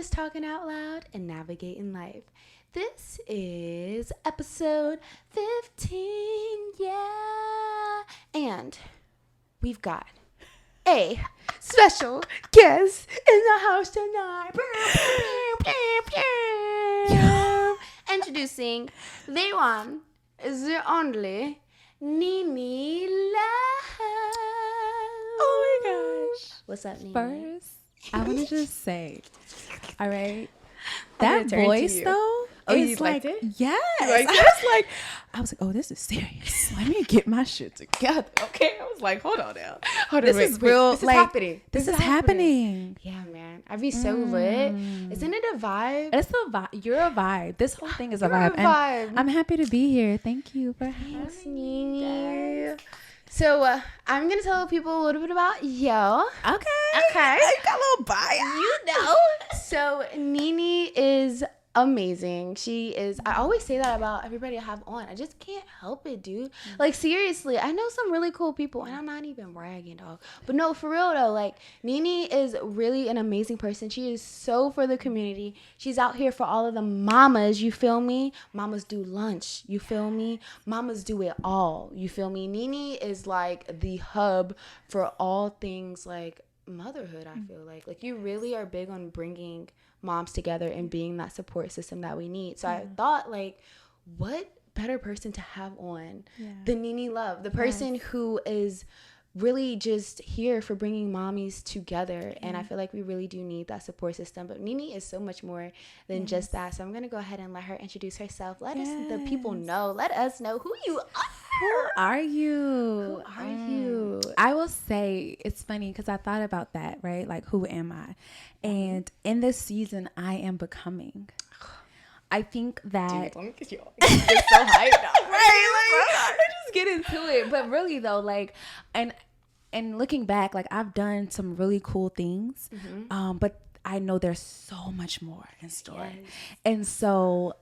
is Talking Out Loud and Navigating Life. This is episode 15, yeah. And we've got a special guest in the house tonight. Introducing the one, the only, Nee Nee Lovee. Oh my gosh. What's up, Nee? First, I want to just say, all right, I'm that gonna turn to voice you. though, Oh, it's you like, liked it? yes. liked I was like, oh, this is serious. Let me get my shit together. Okay, I was like, hold on now. This is real. This is like, happening. This is happening. Yeah, man. I'd be so lit. Isn't it a vibe? It's a vibe. You're a vibe. This whole thing is a You're vibe. a vibe. And I'm happy to be here. Thank you for having Thanks, me. Nee. So I'm gonna tell people a little bit about you. Okay. You got a little bio. You know. So Nee Nee is amazing. She is. I always say that about everybody I have on. I just can't help it, dude. Like, seriously, I know some really cool people, and I'm not even bragging, dog. But no, for real though, like, Nee Nee is really an amazing person. She is so for the community. She's out here for all of the mamas, you feel me? Mamas do lunch, you feel me? Mamas do it all, you feel me? Nee Nee is like the hub for all things like motherhood. I feel like you really are big on bringing moms together and being that support system that we need. So I thought, like, what better person to have on than Nee Nee Lovee, the person who is really just here for bringing mommies together. And I feel like we really do need that support system. But Nee Nee is so much more than just that. So I'm gonna go ahead and let her introduce herself. Let us, the people know. Let us know who you are. Who are you? Who are you? I will say, it's funny because I thought about that, right? Like, who am I? And in this season, I am becoming. I think that... Dude, let me get you all. It's so hyped now. Right? Like, let's just get into it. But really, though, like... And looking back, like, I've done some really cool things. But I know there's so much more in store. Yes. And so...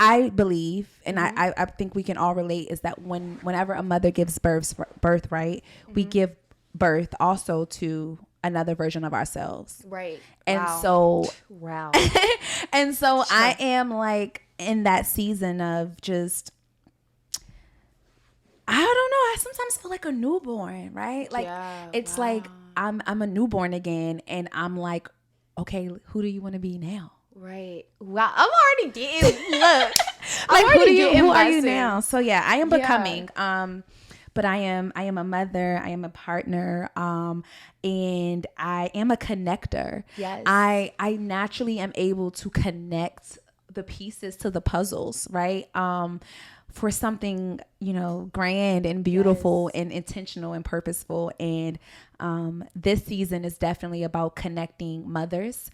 I believe, and I think we can all relate, is that whenever a mother gives birth, right, we give birth also to another version of ourselves. Right. And Wow. and so I am like in that season of just, I don't know, I sometimes feel like a newborn, right? Like it's like I'm a newborn again, and I'm like, okay, who do you want to be now? Right. Wow. I'm already getting look. Like, who are you now? So yeah, I am becoming. But I am a mother, I am a partner, and I am a connector. Yes. I naturally am able to connect the pieces to the puzzles, right? For something, grand and beautiful and intentional and purposeful. And this season is definitely about connecting mothers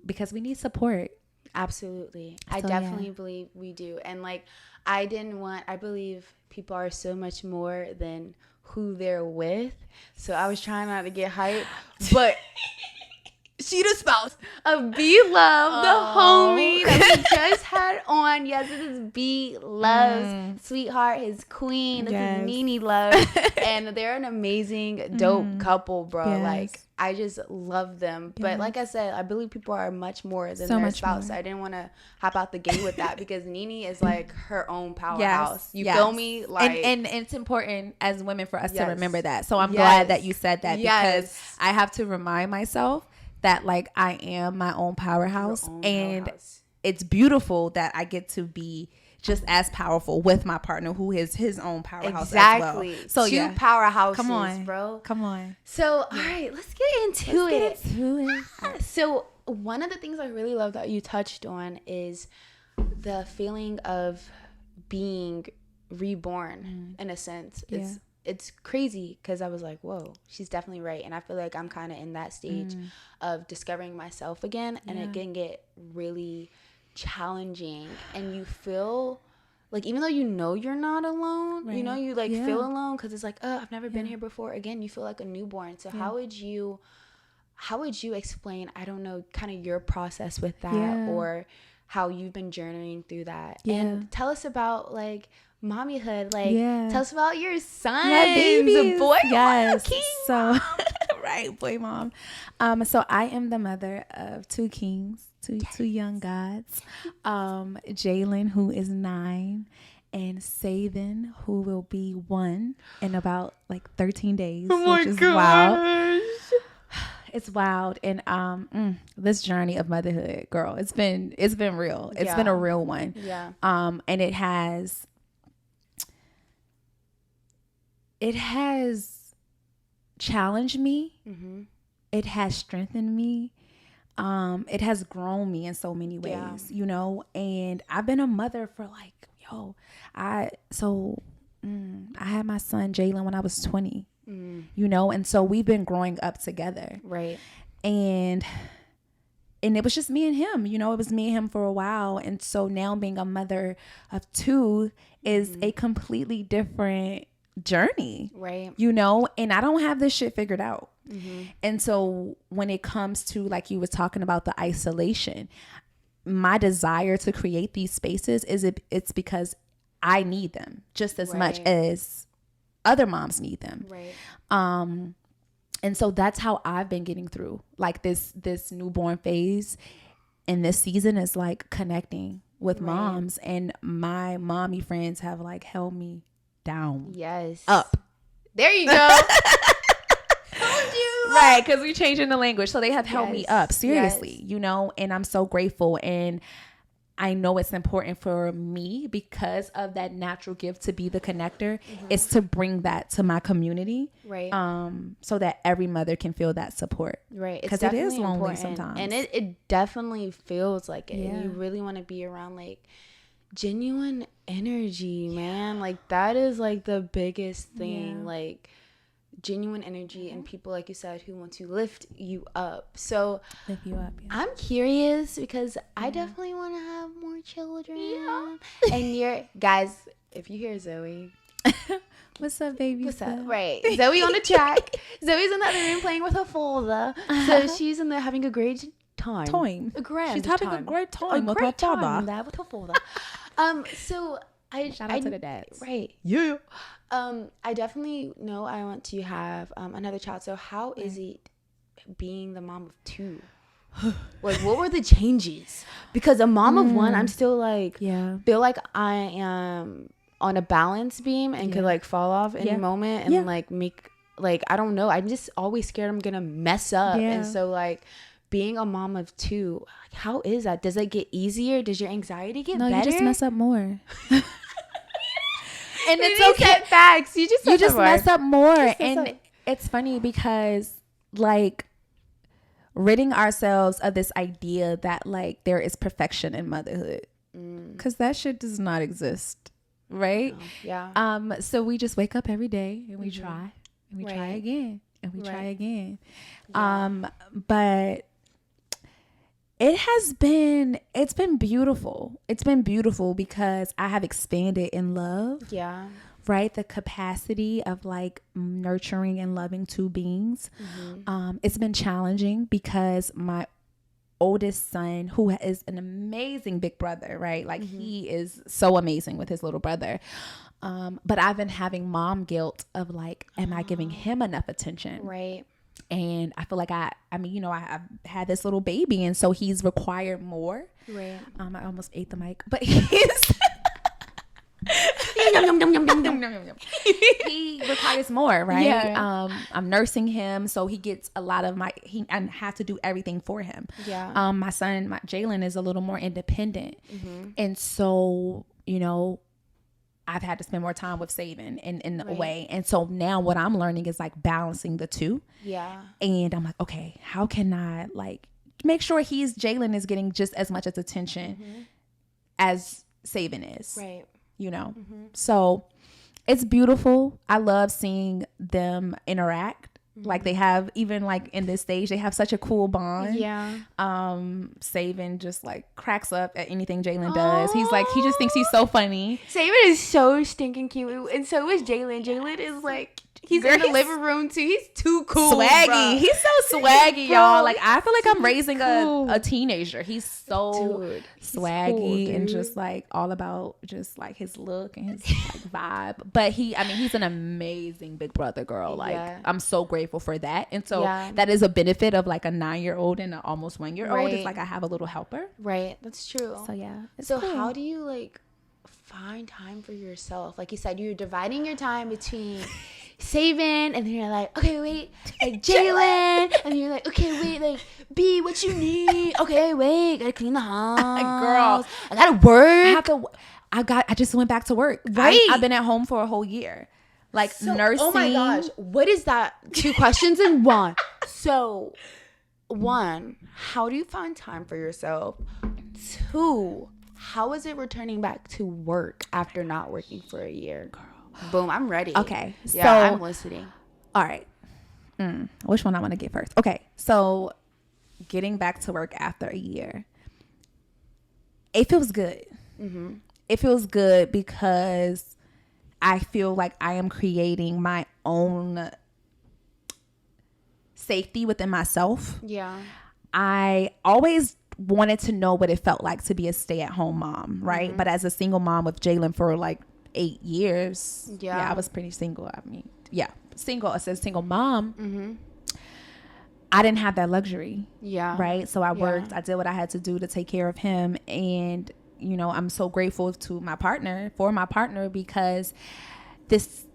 because we need support. Absolutely. So, I definitely believe we do. And like, I believe people are so much more than who they're with. So I was trying not to get hyped, but she the spouse of B Love, the homie that we just had on. Yes, this is B Love's sweetheart, his queen. This is Nee Nee Lovee. And they're an amazing, dope couple, bro. Yes. Like, I just love them. But like I said, I believe people are much more than their spouse. I didn't want to hop out the gate with that because Nee Nee is like her own powerhouse. You feel me? Like, and it's important as women for us to remember that. So I'm glad that you said that because I have to remind myself that, like, I am my own powerhouse, and it's beautiful that I get to be just as powerful with my partner who is his own powerhouse as well. So two powerhouses, come on, bro. Come on. So all right, let's get into it. So one of the things I really love that you touched on is the feeling of being reborn in a sense. It's crazy because I was like, whoa, she's definitely right. And I feel like I'm kind of in that stage of discovering myself again. And it can get really challenging. And you feel like, even though you're not alone, you like feel alone because it's like, oh, I've never been here before. Again, you feel like a newborn. So how would you explain, I don't know, kind of your process with that or how you've been journeying through that? And tell us about, like, mommyhood. Like, tell us about your sons, babies. boy, yes. king, so Right, boy mom. So I am the mother of two kings, two young gods. Jalen, who is 9, and Saven, who will be 1 in about like 13 days, which is wild. It's wild. And this journey of motherhood, girl, it's been real. It's been a real one. Yeah. And it has challenged me. Mm-hmm. It has strengthened me. It has grown me in so many ways, you know. And I've been a mother for like, I had my son Jalen when I was 20, you know, and so we've been growing up together, right? And it was just me and him, you know. It was me and him for a while, and so now being a mother of 2 is a completely different journey, right? You know, and I don't have this shit figured out. Mm-hmm. And so when it comes to, like you were talking about, the isolation, my desire to create these spaces it's because I need them just as much as other moms need them. Right. And so that's how I've been getting through like this newborn phase. And this season is like connecting with moms, and my mommy friends have like held me down. Yes. Up. There you go. Right, because we're changing the language. So they have held me up, seriously, you know, and I'm so grateful. And I know it's important for me because of that natural gift to be the connector. It's to bring that to my community. Right. So that every mother can feel that support. Right. Because it is lonely sometimes. And it definitely feels like it. Yeah. You really want to be around like genuine energy, man. Like that is like the biggest thing. Like genuine energy and people, like you said, who want to lift you up. So lift you up. Yeah. I'm curious because I definitely want to have more children. Yeah. And you're guys, if you hear Zoe, what's up, baby? What's up? Right. Zoe on the track. Zoe's in the other room playing with her father. So she's in there having a great time. She's having a great time with her father. With her father. So shout out to the dads. Right. Yeah. I definitely know I want to have another child. So how is it being the mom of 2? Like, what were the changes? Because a mom of 1, I'm still like, feel like I am on a balance beam and could like fall off any moment and like make, like, I don't know. I'm just always scared I'm gonna mess up. And so like being a mom of 2, like, how is that? Does it get easier? Does your anxiety get better? No, you just mess up more. And it's okay. Facts. You just mess up more. And it's funny because like ridding ourselves of this idea that like there is perfection in motherhood, because that shit does not exist, right? Oh, yeah. So we just wake up every day and we try and we try again and we try again. But it's been beautiful. It's been beautiful because I have expanded in love. Yeah. Right. The capacity of like nurturing and loving 2 beings. It's been challenging because my oldest son, who is an amazing big brother, right? Like he is so amazing with his little brother. But I've been having mom guilt of like, am I giving him enough attention? Right. And I feel like I mean, you know, I've had this little baby, and so he's required more. Right. I almost ate the mic, but he's he requires more, right? Yeah. I'm nursing him, so he gets a lot of I have to do everything for him. Yeah. My son, Jalen, is a little more independent, and so you know, I've had to spend more time with Savin in a way. And so now what I'm learning is like balancing the 2. Yeah. And I'm like, okay, how can I like make sure Jalen is getting just as much as attention as Savin is. Right. You know? So it's beautiful. I love seeing them interact. Like they have, even like in this stage, they have such a cool bond. Yeah. Savin just like cracks up at anything Jalen does. He's like, he just thinks he's so funny. Savin is so stinking cute, and so is Jalen. Jalen is like He's in the living room too. He's too cool. Swaggy. Bro. He's so swaggy, y'all. Like, I feel like I'm raising a teenager. He's so swaggy cool, and just like all about just like his look and his like vibe. But he's an amazing big brother, girl. Like, I'm so grateful for that. And so that is a benefit of like a 9-year-old and an almost 1-year-old. It's like I have a little helper. Right. That's true. So yeah. So cool. How do you like find time for yourself? Like you said, you're dividing your time between saving, and then you're like, okay, wait, like Jalen, and then you're like, okay, wait, like B, what you need? Okay, wait, gotta clean the house, girl. I gotta work. I just went back to work. Right. I've been at home for a whole year, like nursing. Oh my gosh, what is that? 2 questions in one. So, 1, how do you find time for yourself? 2, how is it returning back to work after not working for a year? Girl. Boom, I'm ready. Okay. Yeah, so, I'm listening. All right. Which one I want to get first? Okay. So getting back to work after a year, it feels good. Mm-hmm. It feels good because I feel like I am creating my own safety within myself. Yeah. I always wanted to know what it felt like to be a stay-at-home mom, right? Mm-hmm. But as a single mom with Jalen for like 8 years, I was pretty single. Single. As a single mom, mm-hmm. I didn't have that luxury. Yeah. Right. So I worked. I did what I had to do to take care of him, and I'm so grateful to my partner because this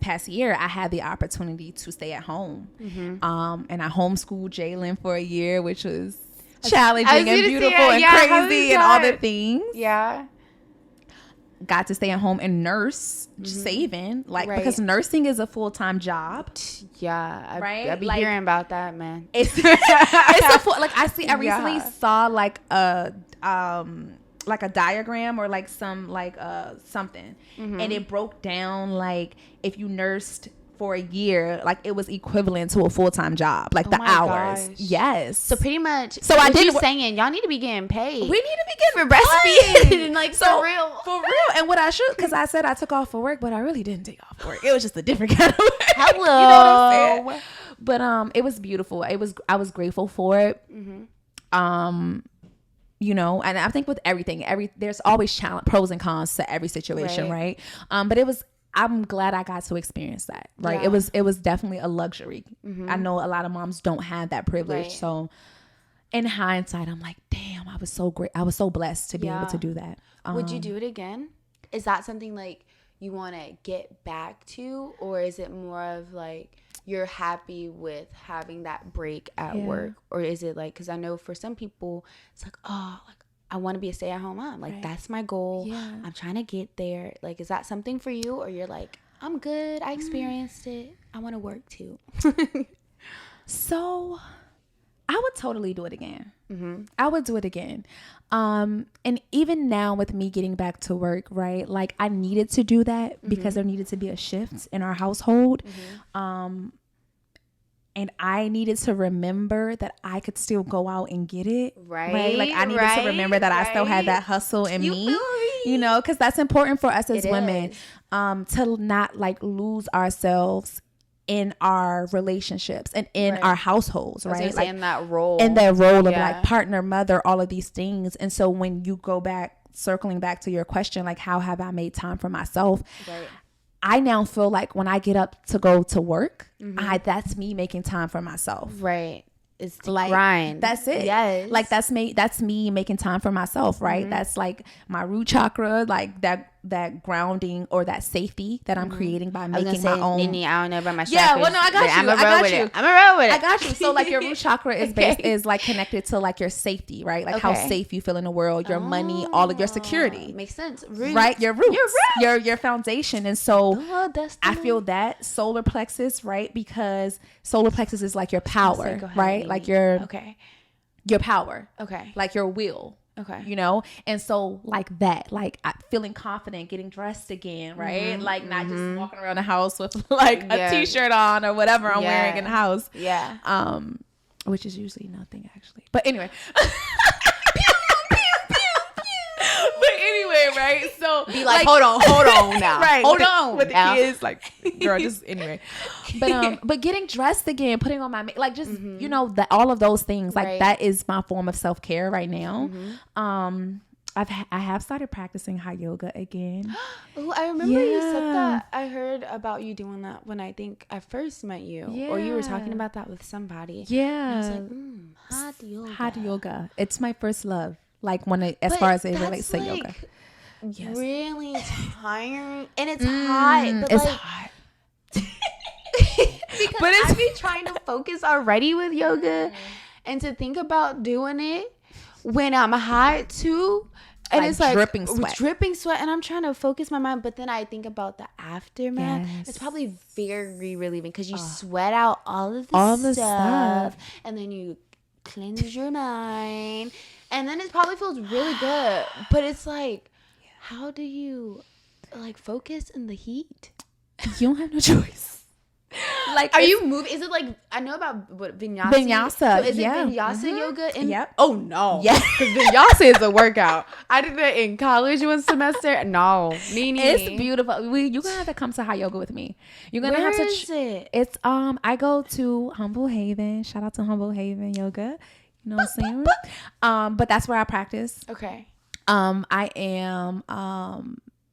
past year I had the opportunity to stay at home, mm-hmm. And I homeschooled Jalen for a year, which was challenging and beautiful and crazy and all the things. Yeah. Got to stay at home and nurse, mm-hmm. saving, because nursing is a full-time job. Yeah, right. I be hearing about that, man. It's I recently saw like a diagram or like some something, mm-hmm. and it broke down like if you nursed for a year, like it was equivalent to a full-time job, like the hours. Gosh. Yes. So pretty much. So I did saying y'all need to be getting paid. We need to be getting for breastfeeding, like for real. And what I should, because I said I took off for work, but I really didn't take off for work. It was just a different kind of work. Hello. You know what I'm saying? But it was beautiful. I was grateful for it. Mm-hmm. And I think with everything, there's always pros and cons to every situation, right? But I'm glad I got to experience that, right? Yeah. It was definitely a luxury. Mm-hmm. I know a lot of moms don't have that privilege. Right. So in hindsight, I'm like, damn, I was so great. I was so blessed to be able to do that. Would you do it again? Is that something like you want to get back to, or is it more of like you're happy with having that break at work? Or is it like, because I know for some people, it's like, oh, like, I want to be a stay-at-home mom. Like, that's my goal. Yeah. I'm trying to get there. Like, is that something for you? Or you're like, I'm good. I experienced it. I want to work too. So, I would totally do it again. Mm-hmm. I would do it again. And even now with me getting back to work, right? Like, I needed to do that mm-hmm. because there needed to be a shift in our household. Mm-hmm. And I needed to remember that I could still go out and get it. Right. Like I needed to remember that I still had that hustle in me. Because that's important for us as women, to not like lose ourselves in our relationships and in our households, right? Like in that role. In that role of like partner, mother, all of these things. And so when you go back, circling back to your question, like how have I made time for myself? Right. I now feel like when I get up to go to work, mm-hmm. That's me making time for myself. Right. It's like grind. That's it. Yes. Like that's me making time for myself, right? Mm-hmm. That's like my root chakra, like that grounding or that safety that I'm creating by making my own. Nee Nee, I don't know about my chakras. Yeah, well, no, I got you. I'm gonna roll with it. I got you. So like your root chakra is is like connected to like your safety, right? Like how safe you feel in the world, your money, all of your security. Makes sense. Roots. Right? Your roots. Your foundation. And so I feel that solar plexus, right? Because solar plexus is like your power, right? Like your power. Okay. Like your will. Okay. And so like that, like feeling confident, getting dressed again, right? Mm-hmm. Like not just walking around the house with like a t-shirt on or whatever I'm wearing in the house. Yeah. Which is usually nothing actually. But anyway. But anyway, it, right? So be like hold on now. Right. Hold on. With the now. kids, like, girl, just anyway. But getting dressed again, putting on my like just you know, that all of those things, like that is my form of self-care right now. I have started practicing hot yoga again. Oh, I remember you said that. I heard about you doing that when I think I first met you, or you were talking about that with somebody. Yeah, and I was like, hot yoga. Hot yoga. It's my first love. Like as far as it relates to yoga. Yes. Really tiring, and it's hot. But it's like, hot. Because I be trying to focus already with yoga, and to think about doing it when I'm hot too. And like it's like dripping sweat, and I'm trying to focus my mind, but then I think about the aftermath. Yes. It's probably very relieving because you sweat out all of the stuff, and then you cleanse your mind, and then it probably feels really good. But it's like, how do you like focus in the heat? You don't have no choice. Like, are you moving? Is it like, I know about what vinyasa? Vinyasa, so is it vinyasa yoga? Yep. Oh no. Yeah. Because vinyasa is a workout. I did that in college one semester. No. Nee Nee. It's beautiful. You're gonna have to come to hot yoga with me. You're gonna have to. Where is it? It's I go to Humble Haven. Shout out to Humble Haven Yoga. You know what I'm saying? But that's where I practice. Okay. I am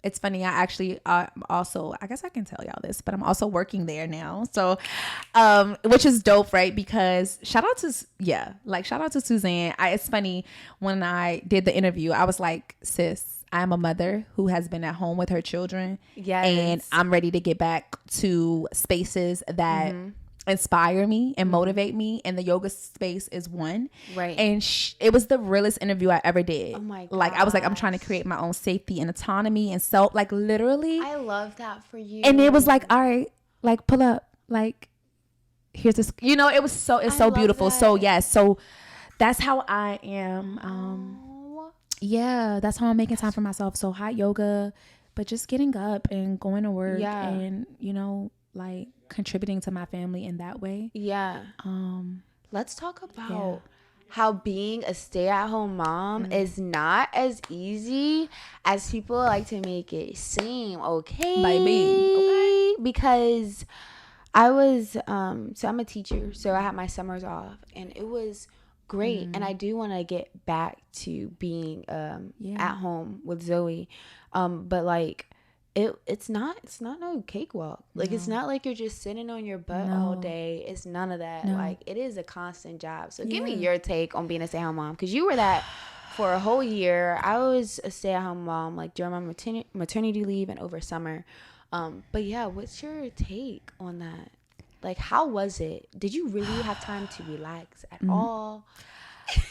it's funny. I actually also, I guess I can tell y'all this, but I'm also working there now. So, which is dope, right? Because shout out to Suzanne. It's funny, when I did the interview, I was like, sis, I'm a mother who has been at home with her children. Yes. And I'm ready to get back to spaces that inspire me and motivate me, and the yoga space is one. Right. And it was the realest interview I ever did. Oh my god. Like, I was like, I'm trying to create my own safety and autonomy and self, like, literally. I love that for you. And it was like, all right, like, pull up, like, here's this, you know, it's so beautiful. That. So yes, so that's how I am. Yeah, that's how I'm making time for myself. So hot yoga, but just getting up and going to work and, you know, like, contributing to my family in that way. Yeah. Let's talk about how being a stay-at-home mom is not as easy as people like to make it seem. Okay. By me. Okay. Because I was so I'm a teacher, so I had my summers off, and it was great. And I do want to get back to being at home with Zoe. But like, it's not no cakewalk. Like, it's not like you're just sitting on your butt all day. It's none of that. Like, it is a constant job. So give me your take on being a stay-at-home mom, because you were that for a whole year. I was a stay-at-home mom, like, during my maternity leave and over summer. But yeah, what's your take on that? Like, how was it? Did you really have time to relax at all?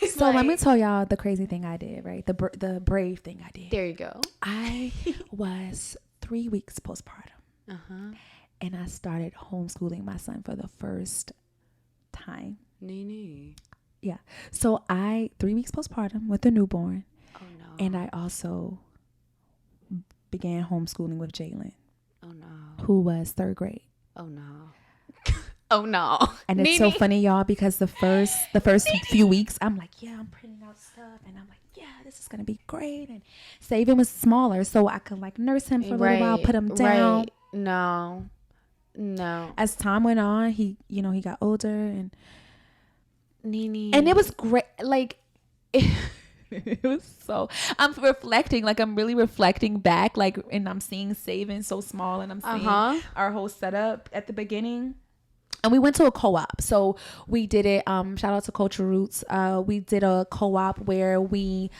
So let me tell y'all the crazy thing I did, right? The brave thing I did. There you go. I was 3 weeks postpartum. And I started homeschooling my son for the first time. Nee Nee. Yeah. So 3 weeks postpartum with a newborn. Oh no. And I also began homeschooling with Jalen. Oh no. Who was 3rd grade. Oh no. Oh no. And it's so funny, y'all, because the first few weeks, I'm like, yeah, I'm printing out stuff, and I'm like, yeah, this is gonna be great. And Saban was smaller, so I could like nurse him for a little while, put him down. Right. No. As time went on, he got older, and Nee Nee. And it was great. Like, it was so. I'm reflecting, like, I'm really reflecting back, like, and I'm seeing Saban so small, and I'm seeing our whole setup at the beginning. And we went to a co-op. So we did it. Shout out to Culture Roots. We did a co-op where we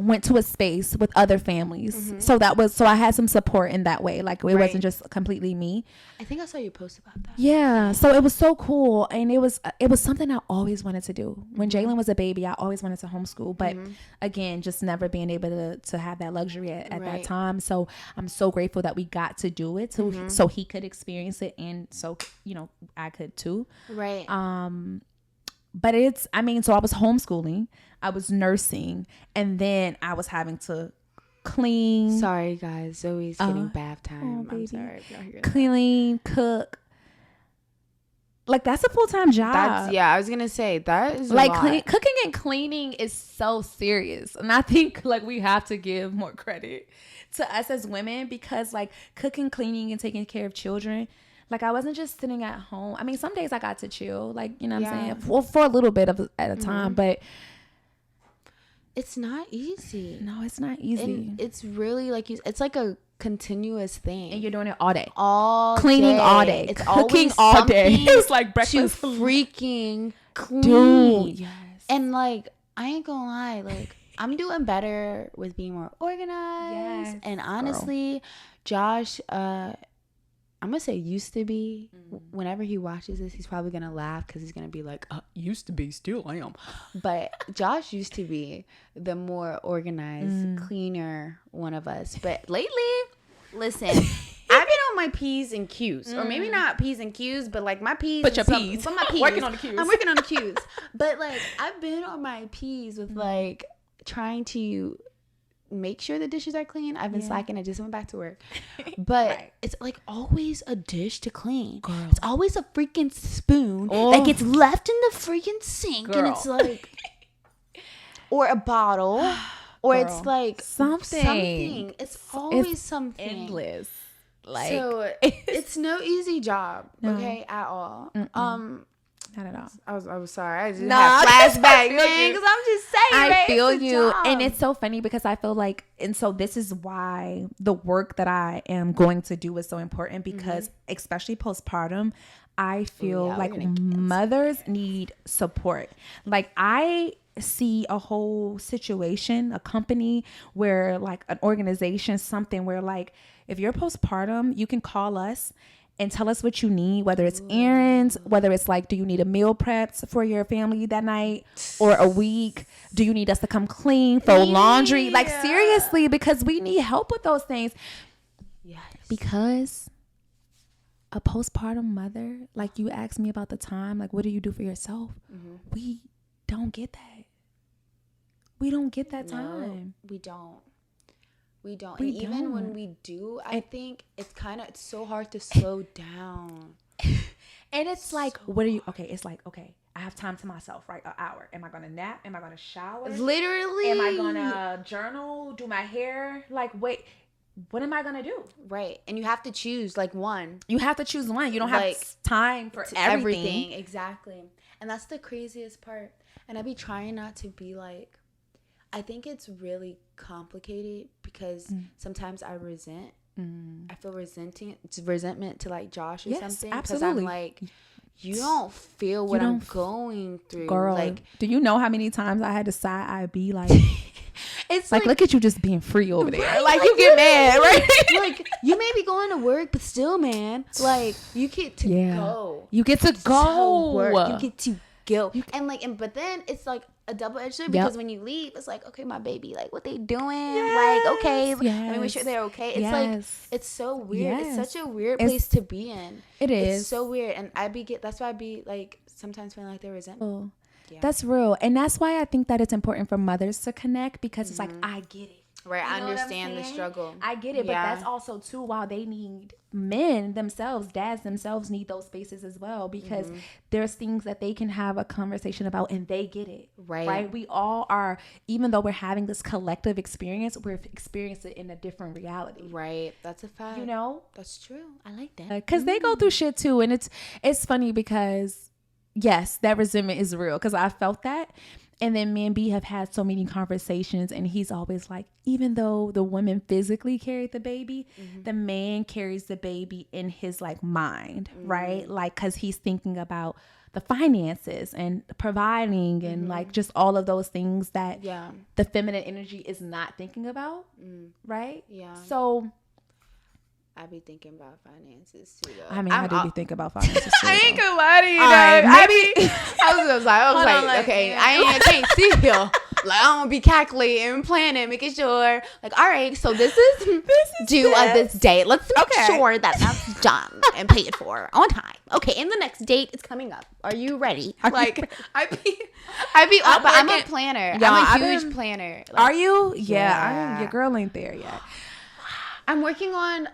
went to a space with other families. So I had some support in that way. Like, it wasn't just completely me. I think I saw you post about that. Yeah. So it was so cool. And it was something I always wanted to do. When Jalen was a baby, I always wanted to homeschool. But again, just never being able to have that luxury at that time. So I'm so grateful that we got to do it so he could experience it, and so, I could too. Right. But so I was homeschooling, I was nursing, and then I was having to clean. Sorry, guys. Zoe's getting bath time. I'm sorry if y'all hear that. Clean, cook, Like, that's a full-time job. I was gonna say that is like a lot. cooking and cleaning is so serious, and I think like we have to give more credit to us as women, because like cooking, cleaning, and taking care of children, like I wasn't just sitting at home. I mean, some days I got to chill, like, you know what I'm saying, for a little bit at a time, but it's not easy. No, it's not easy. And it's really like it's like a continuous thing, and you're doing it all day, cleaning day. All day, it's cooking all day. It's like breakfast to freaking clean. Dude, yes. And like, I ain't gonna lie, like I'm doing better with being more organized. Yes, and honestly, Josh, I'm gonna say used to be. Whenever he watches this, he's probably gonna laugh because he's gonna be like, used to be, still am. But Josh used to be the more organized, cleaner one of us. But lately, listen, I've been on my P's and Q's. Or maybe not P's and Q's, but like my P's. But your P's. But my P's. Working on the Q's. I'm working on the Q's. But like, I've been on my P's with like trying to make sure the dishes are clean. I've been slacking. I just went back to work. But it's like always a dish to clean. Girl. It's always a freaking spoon that gets left in the freaking sink. Girl. And it's like, or a bottle, or girl. It's like something. It's always something. Endless. Like, so it's no easy job, okay, at all. Not at all. I was sorry. I just had flashback, man, because I'm just saying. I feel you. And it's so funny because I feel like, and so this is why the work that I am going to do is so important, because especially postpartum, I feel like mothers need support. Like, I see a whole situation, a company where like an organization, something where like, if you're postpartum, you can call us and tell us what you need, whether it's errands, whether it's like, do you need a meal prepped for your family that night or a week? Do you need us to come clean, fold laundry? Like, seriously, because we need help with those things. Yes. Because a postpartum mother, like you asked me about the time, like, what do you do for yourself? We don't get that. We don't get that time. We don't. And even when we do, I think it's so hard to slow down. And it's like, what are you, it's like, I have time to myself, right? An hour. Am I going to nap? Am I going to shower? Literally. Am I going to journal? Do my hair? Like, wait, what am I going to do? Right. And you have to choose like one. You have to choose one. You don't have time for everything. Exactly. And that's the craziest part. And I be trying not to be like, I think it's really complicated because sometimes I feel resentment to like Josh or something. Because I'm like, you don't feel what I'm going through. Girl, like, do you know how many times I had to side-eye be like, it's like, look at you just being free over there. Right, like you get mad, right? Like, you may be going to work, but still, man, like, you get to go. You get to go. Work. You get to go. But then it's like a double-edged sword because when you leave, it's like, okay, my baby, like, what they doing? Like, okay, let me make sure they're okay. It's like, it's so weird. It's such a weird place to be in. It is. It's so weird. And that's why I be like, sometimes feeling like they're resentful. Yeah. That's real. And that's why I think that it's important for mothers to connect, because it's like, I get it. Right, I understand the struggle. I get it, but that's also too why they need men themselves, dads themselves need those spaces as well, because there's things that they can have a conversation about and they get it. Right? We all are, even though we're having this collective experience, we're experiencing it in a different reality. Right, that's a fact. You know? That's true. I like that. Because they go through shit too, and it's funny because, yes, that resentment is real, because I felt that. And then me and B have had so many conversations, and he's always like, even though the woman physically carried the baby, the man carries the baby in his like mind, right? Like, cause he's thinking about the finances and providing and like just all of those things that the feminine energy is not thinking about, right? Yeah. So I be thinking about finances too, though. I mean, I do be thinking about finances too. I ain't gonna lie to you, I was like, okay, I can't see here. Like, I'm gonna be calculating and planning, making sure, like, all right, so this is due on this date. Let's make sure that that's done and paid for on time. Okay, and the next date is coming up. Are you ready? Like, I be, but I'm a planner. I'm a huge planner. Like, are you? Yeah. Your girl ain't there yet. I'm working on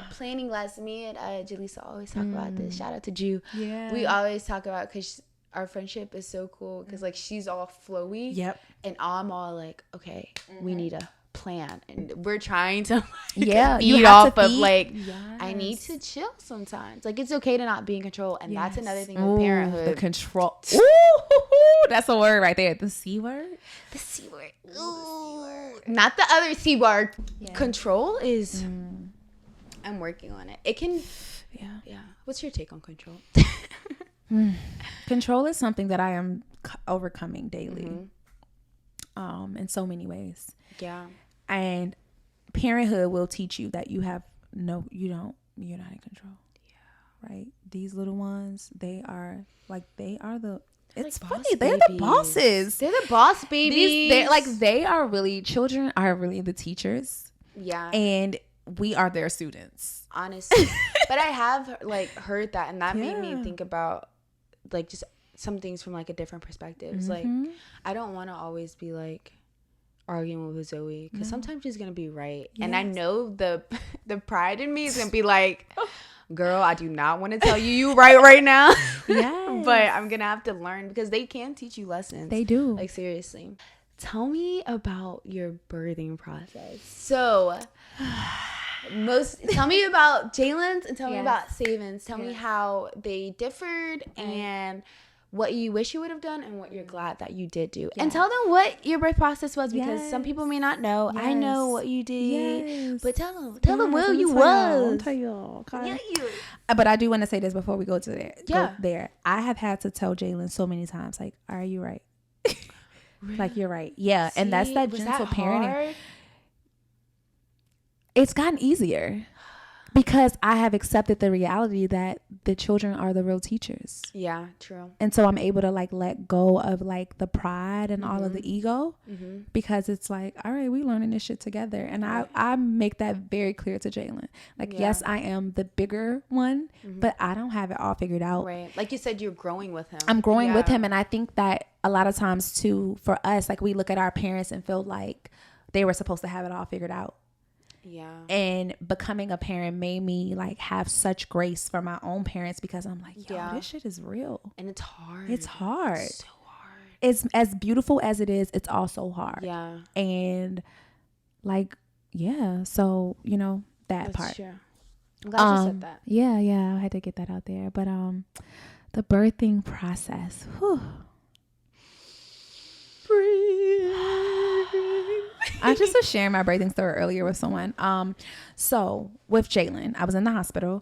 planning less. Me and Jaleesa always talk about this. Shout out to Jew. Yeah. We always talk about, because our friendship is so cool, because like she's all flowy. Yep. And I'm all like, okay, we need a plan, and we're trying to you feed have off to of feed. like, Yes. I need to chill sometimes. Like, it's okay to not be in control, and that's another thing Ooh, with parenthood. The control. Ooh, that's a word right there. The C word. The C word. Ooh. Not the other C word. Yeah. Control is. I'm working on it. It can. Yeah. What's your take on control? Control is something that I am overcoming daily. In so many ways. Yeah. And parenthood will teach you that you're not in control. Yeah. Right? These little ones, it's like funny. They're the bosses. They're the boss babies. Children are really the teachers. Yeah. And we are their students. Honestly. But I have like heard that, and that made me think about like just some things from like a different perspective. It's like, I don't want to always be like arguing with Zoe, because sometimes she's gonna be right. Yes. And I know the pride in me is gonna be like, girl, I do not want to tell you right now. Yes. But I'm gonna have to learn, because they can teach you lessons. They do. Like, seriously. Tell me about your birthing process. So tell me about Jalen's, and tell me about Savin's. Tell me how they differed, and what you wish you would have done, and what you're glad that you did do. And tell them what your birth process was, because some people may not know. I know what you did, but tell them where you was. I'll tell y'all. But I do want to say this before we go to there. Yeah. Go there. I have had to tell Jalen so many times, like, are you right? Really? Like, you're right. Yeah. See, and that's that gentle parenting. Hard? It's gotten easier, because I have accepted the reality that the children are the real teachers. Yeah, true. And so I'm able to like let go of like the pride and all of the ego, because it's like, all right, we learning this shit together. And I make that very clear to Jalen. Like, yes, I am the bigger one, but I don't have it all figured out. Right. Like you said, you're growing with him. I'm growing with him. And I think that a lot of times too, for us, like we look at our parents and feel like they were supposed to have it all figured out. Yeah. And becoming a parent made me like have such grace for my own parents, because I'm like, yo, this shit is real. And it's hard. It's hard. It's so hard. It's as beautiful as it is, it's also hard. Yeah. And like, yeah. So, that part. True. I'm glad you said that. Yeah, I had to get that out there. But the birthing process. Whew. I just was sharing my birthing story earlier with someone. So with Jalen, I was in the hospital.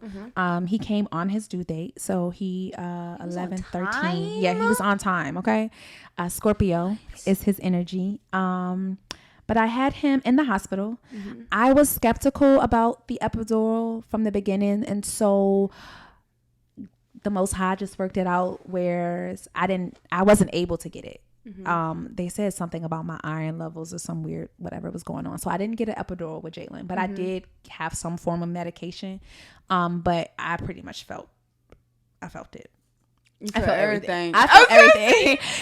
He came on his due date. So he 11/13. Yeah, he was on time. Okay. Scorpio is his energy. But I had him in the hospital. I was skeptical about the epidural from the beginning, and so the Most High just worked it out where I wasn't able to get it. They said something about my iron levels or some weird whatever was going on, so I didn't get an epidural with Jalen, but I did have some form of medication. But I pretty much felt it. I felt everything.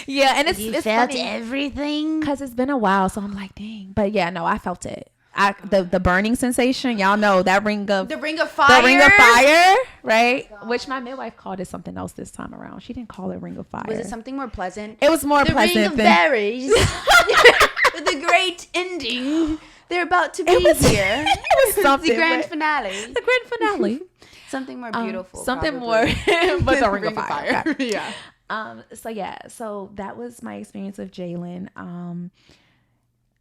Yeah, and it's felt funny, everything, because it's been a while, so I'm like, dang. But yeah, no, I felt it. The burning sensation, y'all know that ring of fire, right? Oh, which my midwife called it something else this time around. She didn't call it ring of fire. Was it something more pleasant? It was more pleasant. The ring of berries with the great ending. They're about to be here. It was something. The grand finale. Something more beautiful. Something probably. More, but the ring of fire. Okay. Yeah. So that was my experience with Jalen.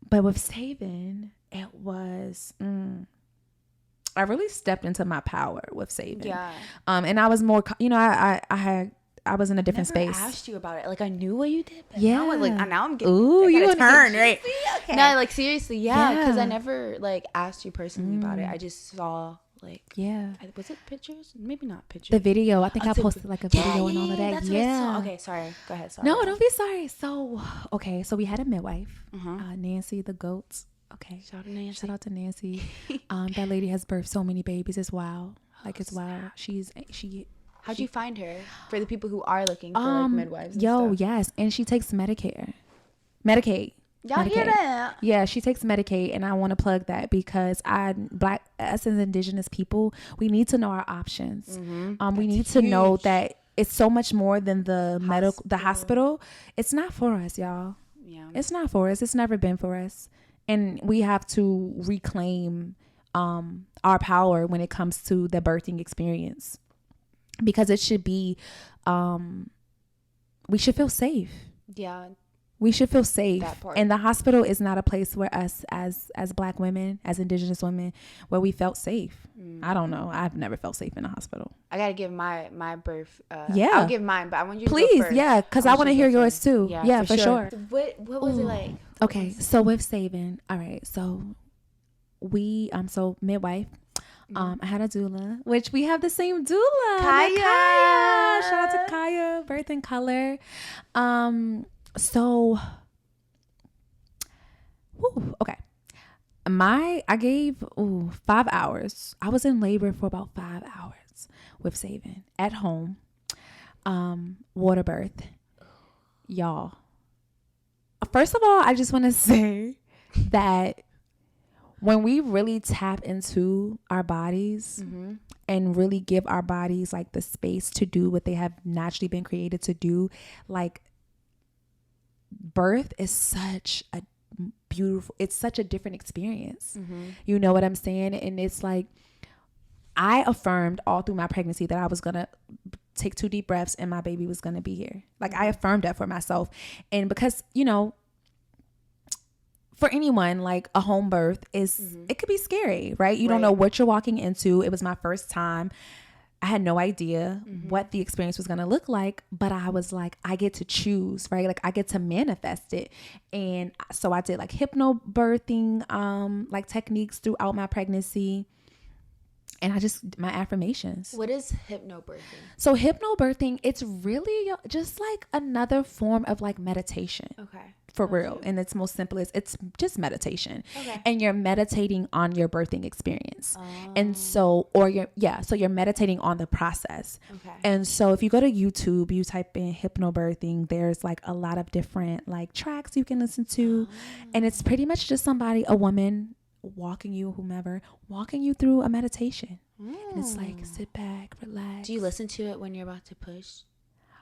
But with Saban, it was, I really stepped into my power with Saban. Yeah. And I was more, I was in a different space. I asked you about it. Like, I knew what you did. But yeah. Now I'm getting, you turn, right? Okay. No, like, seriously, yeah. Because I never, like, asked you personally about it. I just saw, like, was it pictures? Maybe not pictures. The video. I think I posted, like, a video and all of that. That's what I saw. Okay, sorry. Go ahead. Sorry. No, don't be sorry. So, okay. So, we had a midwife, Nancy the goat. Okay. Shout out to Nancy. That lady has birthed so many babies. It's wild. Like, it's wild. How'd you find her? For the people who are looking for like midwives and stuff. Yes. And she takes Medicaid. Y'all hear that? Yeah, she takes Medicaid, and I want to plug that because us as Indigenous people, we need to know our options. We need to know that it's so much more than the hospital. It's not for us, y'all. Yeah, it's not for us. It's never been for us, and we have to reclaim our power when it comes to the birthing experience, because it should be, we should feel safe. Yeah. We should feel safe. And the hospital is not a place where us as Black women, as Indigenous women, where we felt safe. I don't know. I've never felt safe in a hospital. I got to give my birth. Yeah. I'll give mine, but I want you to please, go first. Yeah, because I want to hear yours too. Yeah, for sure. What was it like? Okay, so with saving, all right, so we, so midwife, I had a doula, which we have the same doula. Kaya. Shout out to Kaya, Birth in Color. So, okay. I gave 5 hours. I was in labor for about 5 hours with saving at home. Water birth. Y'all. First of all, I just want to say that when we really tap into our bodies and really give our bodies like the space to do what they have naturally been created to do, like, birth is such a beautiful, it's such a different experience. You know what I'm saying? And it's like, I affirmed all through my pregnancy that I was gonna take 2 deep breaths and my baby was gonna be here. Like, I affirmed that for myself. And because, you know, for anyone, like, a home birth is it could be scary, right? You don't know what you're walking into. It was my first time. I had no idea what the experience was going to look like, but I was like, I get to choose, right? Like, I get to manifest it. And so I did like hypnobirthing, like techniques throughout my pregnancy. And my affirmations. What is hypnobirthing? So hypnobirthing, it's really just like another form of like meditation. Okay. For real. In its most simplest, it's just meditation. Okay. And you're meditating on your birthing experience. And so, so you're meditating on the process. Okay. And so if you go to YouTube, you type in hypnobirthing, there's like a lot of different like tracks you can listen to. And it's pretty much just a woman walking you through a meditation. And it's like, sit back, relax. Do you listen to it when you're about to push?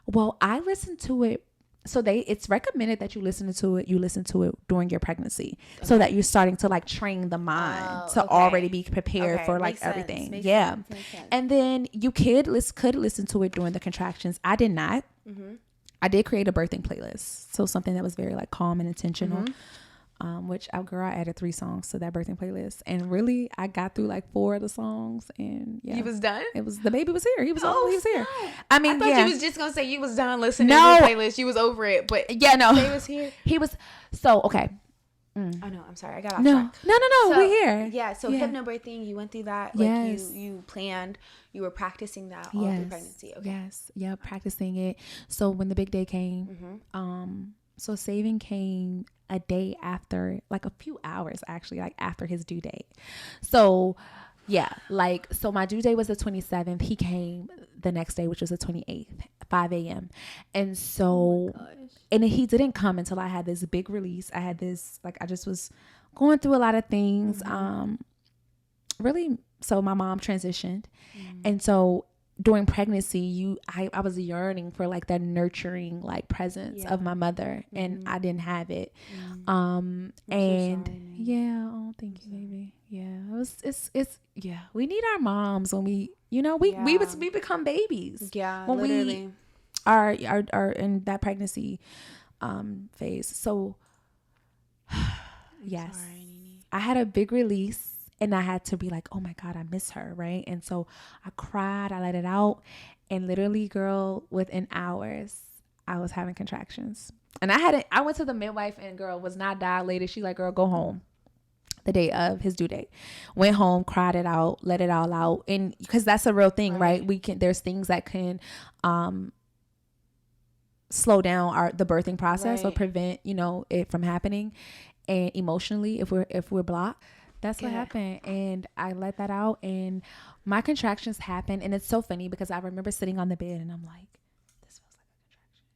Well, I listen to it. So it's recommended that you listen to it during your pregnancy, so that you're starting to like train the mind to already be prepared for like everything. Makes sense. And then you could listen to it during the contractions. I did not. I did create a birthing playlist, so something that was very like calm and intentional. Which I added 3 songs to that birthing playlist, and really I got through like 4 of the songs, and you was done. The baby was here. He was here. I mean, I thought you was just gonna say you was done listening to the playlist. You was over it, but he was here. He was okay. Oh no, I'm sorry, I got off track. No, so, we're here. Yeah, so hypnobirthing, you went through that. Like you planned, you were practicing that all through pregnancy. Okay. Yes, yeah, practicing it. So when the big day came, so saving came a day after, like a few hours actually, like after his due date. So so my due date was the 27th. He came the next day, which was the 28th, 5 a.m. And so, and he didn't come until I had this big release. I had this, like, I just was going through a lot of things. Really. So my mom transitioned. And so during pregnancy, I was yearning for like that nurturing like presence of my mother, and I didn't have it. And so sorry, thank you, baby. It's we need our moms when we become babies. When literally. We are in that pregnancy phase. So yes, sorry, I had a big release. And I had to be like, oh my God, I miss her, right? And so I cried, I let it out. And literally, girl, within hours, I was having contractions. And I went to the midwife, and girl was not dilated. She like, girl, go home. The day of his due date. Went home, cried it out, let it all out. And because that's a real thing, right? There's things that can slow down the birthing process or prevent, it from happening. And emotionally, if we're blocked. That's what happened. And I let that out, and my contractions happened. And it's so funny because I remember sitting on the bed, and I'm like, this feels like a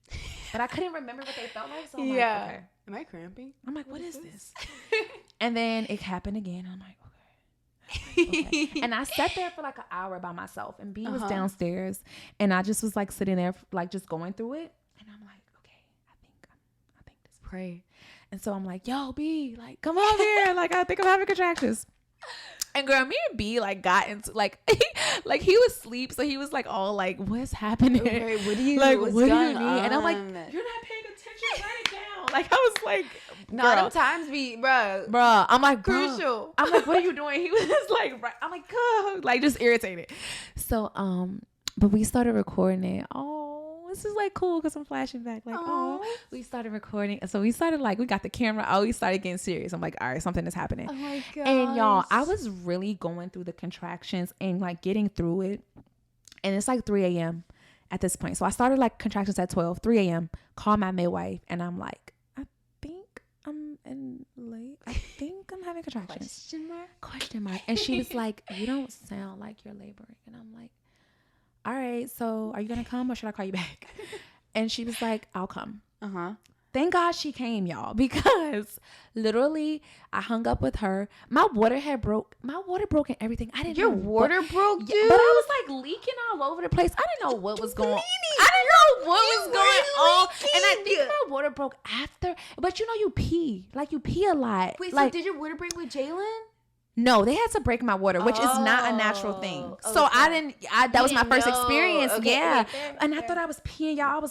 contraction. but I couldn't remember what they felt like. So I'm Yeah. like, okay. Am I cramping? I'm like, what is this? And then it happened again. I'm like, okay. And I sat there for like an hour by myself, and B was downstairs, and I just was like sitting there, like just going through it. And I'm like, okay, I think this. Pray. And so I'm like, yo, B, like, come over here. Like, I think I'm having contractions. And girl, me and B like got into like like he was asleep, so he was like all like, what's happening? Okay, what do you like? What's What do going you need? And I'm like, on? you're not paying attention. Write it down. Like I was like, no, them times be, bruh. I'm like, crucial. I'm like, what are you doing? He was like, I'm like, God, like just irritated. So but we started recording it. Oh, this is like cool because I'm flashing back. Like, we started recording. So we started like, we got the camera. Oh, we started getting serious. I'm like, all right, something is happening. Oh my God. And y'all, I was really going through the contractions and like getting through it. And it's like 3 a.m. at this point. So I started like contractions at 12, 3 a.m. Call my midwife. And I'm like, I think I'm having contractions. Question mark. And she was like, you don't sound like you're laboring. And I'm like, all right, so are you going to come or should I call you back? And she was like, I'll come. Thank God she came, y'all, because literally I hung up with her. My water broke and everything. I didn't know. Your water broke, dude? But I was like leaking all over the place. I didn't know what was going on. I didn't know what was going on. And I think my water broke after. But you know, you pee a lot. Wait, like, so did your water break with Jalen? No, they had to break my water, which is not a natural thing. So okay. That was my first experience. Okay, yeah. fair. I thought I was peeing, y'all. It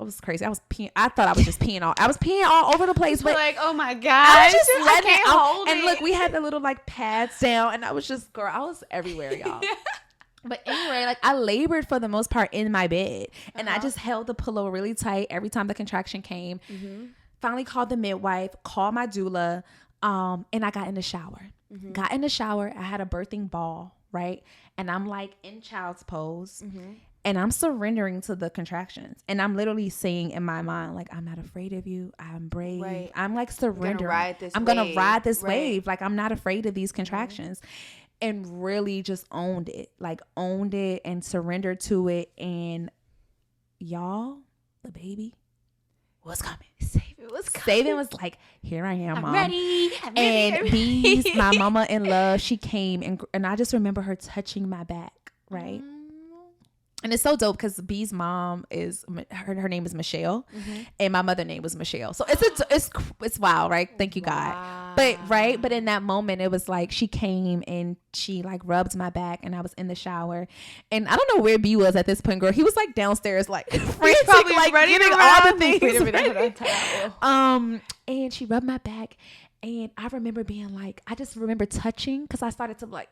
was crazy. I was peeing. I thought I was just peeing I was peeing all over the place. But like, oh my God. I can't hold it. And look, we had the little like pads down, and I was just, girl, I was everywhere, y'all. But anyway, like I labored for the most part in my bed, and I just held the pillow really tight every time the contraction came. Finally called the midwife, called my doula, and I got in the shower. Got in the shower. I had a birthing ball, right? And I'm like in child's pose, and I'm surrendering to the contractions. And I'm literally saying in my mind, like, I'm not afraid of you. I'm brave. Right. I'm like surrendering. I'm gonna ride this wave. Like, I'm not afraid of these contractions. And really just owned it and surrendered to it. And y'all, the baby was coming. Saving was like, here I am, I'm Mom. ready. And Bees, my mama in love, she came and I just remember her touching my back, right? And it's so dope because Bee's mom is her name is Michelle, and my mother name was Michelle. So it's wild, right? Thank you, God. But in that moment, it was like she came and she like rubbed my back, and I was in the shower, and I don't know where B was at this point, girl. He was like downstairs, like frantic, probably like running getting around. all the things. Wait a minute, And she rubbed my back. And I remember being like, I just remember touching because I started to like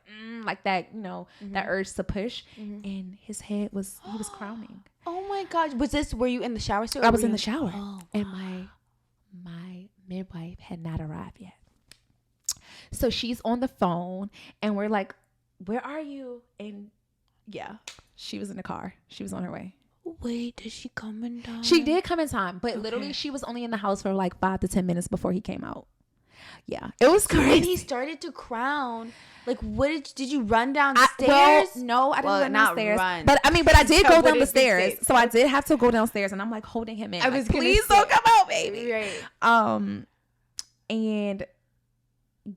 that, you know, that urge to push. And his head he was crowning. Oh my gosh. Were you in the shower still? I was in the shower. Oh, and my midwife had not arrived yet. So she's on the phone and we're like, where are you? And yeah, she was in the car. She was on her way. Wait, did she come in time? She did come in time, but literally she was only in the house for like 5 to 10 minutes before he came out. Yeah, it was crazy. And he started to crown. Like, what did you run down the stairs? No, I didn't run downstairs. Run. But I did go down the stairs. So I did have to go downstairs, and I'm like holding him in. I was like, please don't come out, baby. Right. And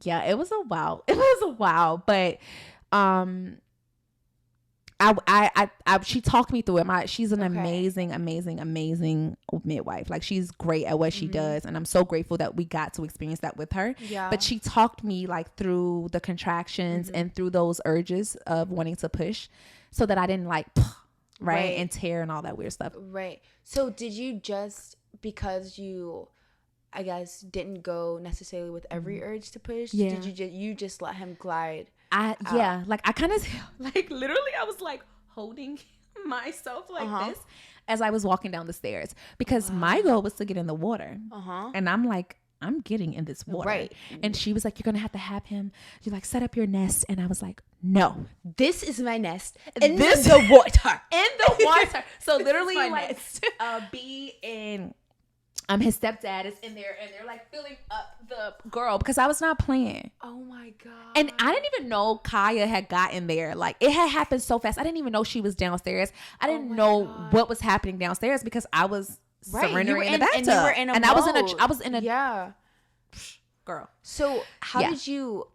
yeah, it was a while. But she talked me through it. She's an amazing midwife. Like, she's great at what she does, and I'm so grateful that we got to experience that with her. Yeah. But she talked me like through the contractions and through those urges of wanting to push, so that I didn't like right and tear and all that weird stuff. Right. So did you just, because you, I guess, didn't go necessarily with every urge to push? Yeah. Did you just let him glide? Like I kind of like literally I was like holding myself like this as I was walking down the stairs, because my goal was to get in the water. And I'm like, I'm getting in this water. Right. And she was like, you're gonna have him, you like set up your nest. And I was like, no, this is my nest in the water. In the water. So literally like B and his stepdad is in there, and they're like filling up the girl, because I was not playing. Oh my God. And I didn't even know Kaya had gotten there. Like, it had happened so fast. I didn't even know she was downstairs. I didn't know what was happening downstairs, because I was surrendering in the bathtub. And you were in a and mode. I was in a yeah. Girl. So how did you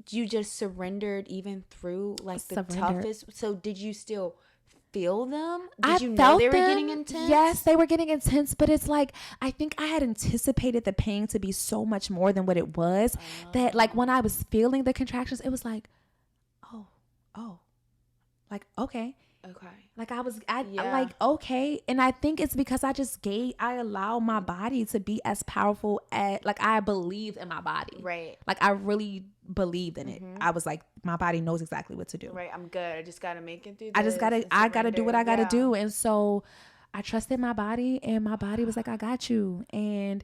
just surrendered even through like the toughest? So did you still feel them? Did you know they were getting intense? Yes, they were getting intense, but it's like I think I had anticipated the pain to be so much more than what it was. That like when I was feeling the contractions, it was like, oh, like okay. Like I like, okay. And I think it's because I allow my body to be as powerful as, like, I believe in my body. Right. Like I really believed in it. I was like, my body knows exactly what to do. Right. I'm good. I just got to make it through this. I gotta do what I gotta do. And so I trusted my body, and my body was like, I got you. And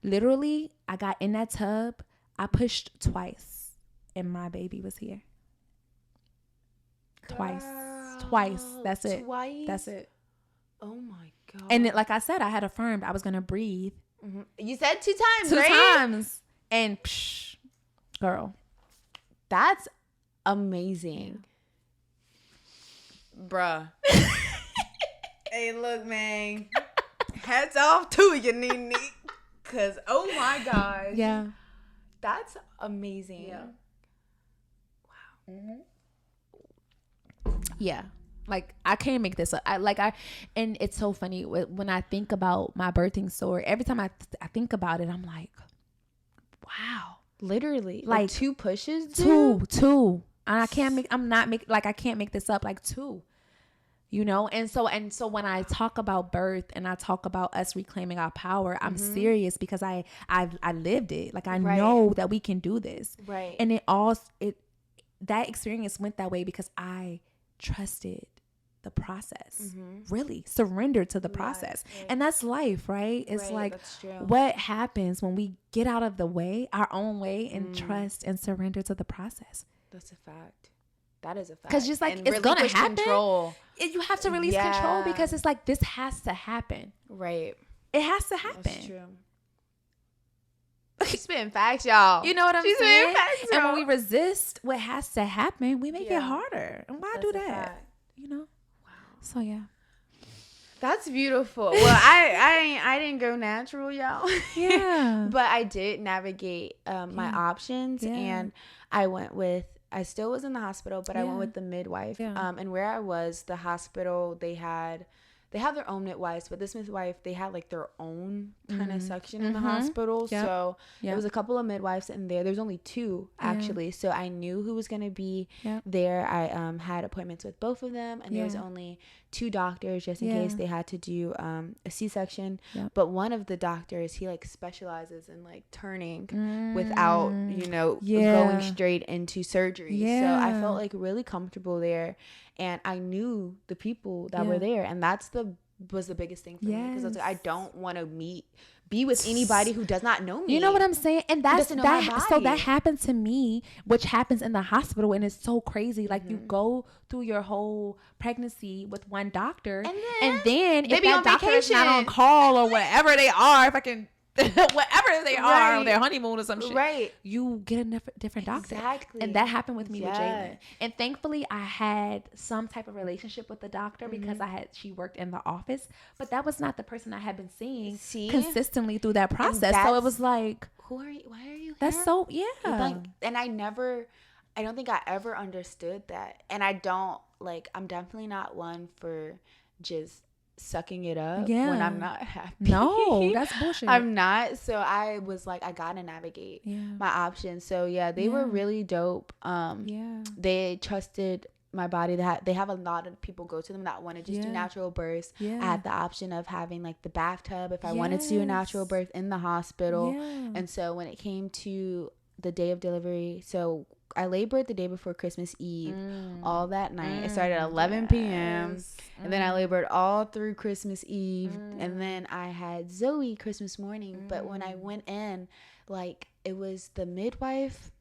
literally I got in that tub. I pushed twice and my baby was here. Twice. That's it. That's it. Oh my God. And like I said, I had affirmed I was gonna breathe. You said 2 times, Two right? times. And girl, that's amazing. Bruh. Hey, look, man. Hats off to you, Nee Nee. Cause oh my gosh. Yeah. That's amazing. Yeah. Wow. Yeah. Like I can't make this up. And it's so funny when I think about my birthing story. Every time I think about it, I'm like, wow, literally, like 2 pushes, dude? two. And I can't make this up. Like 2, you know. And so when I talk about birth and I talk about us reclaiming our power, I'm serious because I lived it. Like I know that we can do this. Right. And that experience went that way because I trusted the process, really surrendered to the process. Right. And that's life, right? It's like what happens when we get out of the way, our own way, and trust and surrender to the process. That's a fact. That is a fact. Because just like it's gonna happen, you have to release control because it's like this has to happen. Right. It has to happen. That's true. She's spitting facts, y'all. You know what I'm saying? She's spitting facts, and when we resist what has to happen, we make it harder. And why That's do that? You know? Wow. So yeah. That's beautiful. Well, I didn't go natural, y'all. Yeah. But I did navigate my options, and I still was in the hospital, but I went with the midwife. Yeah. And where I was, the hospital, they have their own midwives, but this midwife, they had like their own kind of section in the hospital. Yep. So there was a couple of midwives in there. There's only 2 actually. So I knew who was going to be there. I had appointments with both of them, and there was only 2 doctors just in case they had to do a C-section. Yep. But one of the doctors, he like specializes in like turning without, going straight into surgery. Yeah. So I felt like really comfortable there. And I knew the people that were there, and was the biggest thing for me, because I was like, I don't want to be with anybody who does not know me. You know what I'm saying? And so that happened to me, which happens in the hospital, and it's so crazy. Like you go through your whole pregnancy with one doctor, and then if that doctor is not on call or whatever they are, whatever they are on their honeymoon or some shit, you get a different doctor. Exactly. And that happened with me with Jalen. And thankfully I had some type of relationship with the doctor because she worked in the office, but that was not the person I had been seeing consistently through that process. So it was like, who are you? Why are you that's here? So and I don't think I ever understood that. And I'm definitely not one for just sucking it up when I'm not happy. No, that's bullshit. I'm not. So I was like, I gotta navigate my options. So they were really dope. They trusted my body. They have a lot of people go to them that want to just do natural births. I had the option of having like the bathtub if I wanted to do a natural birth in the hospital. And so when it came to the day of delivery, so I labored the day before Christmas Eve, all that night. It started at 11 p.m. And then I labored all through Christmas Eve. And then I had Zoe Christmas morning. But when I went in, like, it was the midwife.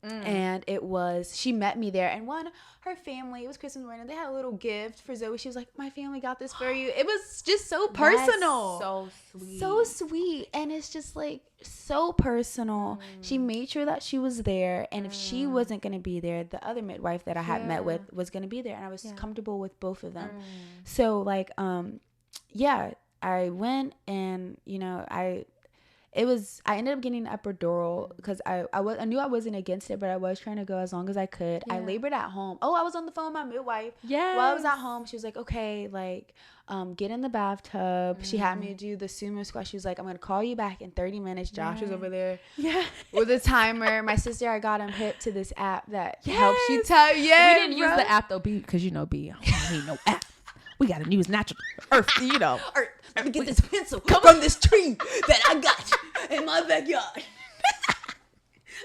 And she met me there, and her family, it was Christmas morning, they had a little gift for Zoe. She was like, my family got this for you. It was just so personal. That's so sweet. And it's just like so personal. She made sure that she was there, and if she wasn't going to be there, the other midwife that I had met with was going to be there, and I was comfortable with both of them. So like I went and, I ended up getting an epidural because I knew I wasn't against it, but I was trying to go as long as I could. I labored at home. Oh, I was on the phone with my midwife. Yeah. While I was at home, she was like, okay, like, get in the bathtub. She had me do the sumo squat. She was like, I'm going to call you back in 30 minutes. Josh was over there with a timer. My sister, I got him hip to this app that helps you tell. Yeah, we didn't use the app though, B, because B, I don't need no app. We got to use natural earth, Earth. Let me get this pencil from this tree that I got in my backyard.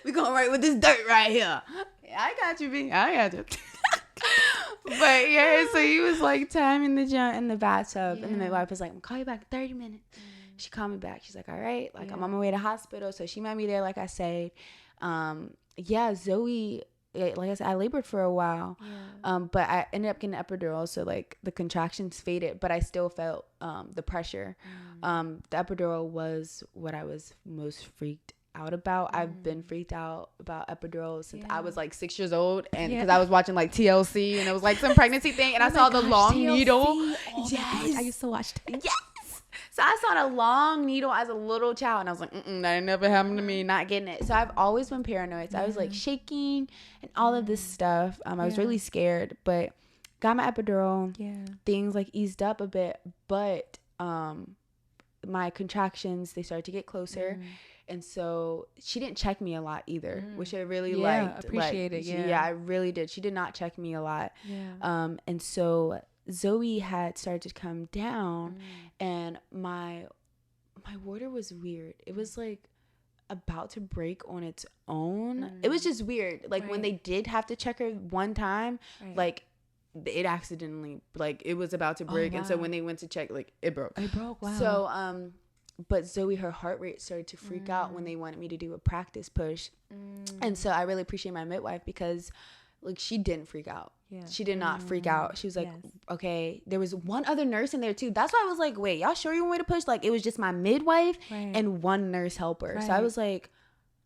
We going right with this dirt right here. Yeah, I got you, B. I got you. But yeah, so he was like timing the jump in the bathtub, and the midwife was like, "I'm call you back in 30 minutes." She called me back. She's like, "All right, like I'm on my way to hospital." So she met me there, like I said. Zoe. Like I said, I labored for a while, but I ended up getting an epidural, so like the contractions faded, but I still felt the pressure. The epidural was what I was most freaked out about. I've been freaked out about epidurals since I was like 6 years old, and because I was watching like TLC, and it was like some pregnancy thing, and I saw the long TLC needle. Oh yes, I used to watch that. Yes. So I saw the long needle as a little child, and I was like, that ain't never happened to me, not getting it. So I've always been paranoid. So I was like shaking and all of this stuff. I was really scared, but got my epidural. Things like eased up a bit, but my contractions, they started to get closer. And so she didn't check me a lot either, which I really liked. Appreciated. Yeah, I really did. She did not check me a lot. And so Zoe had started to come down, and my water was weird. It was like about to break on its own. It was just weird. Like when they did have to check her one time, like it accidentally, like it was about to break. And so when they went to check, like it broke. Wow. So but Zoe, her heart rate started to freak out when they wanted me to do a practice push. And so I really appreciate my midwife because like she didn't freak out. She did not freak out. She was like, okay. There was one other nurse in there too. That's why I was like, wait, y'all sure you want me to push? Like it was just my midwife and one nurse helper. So I was like,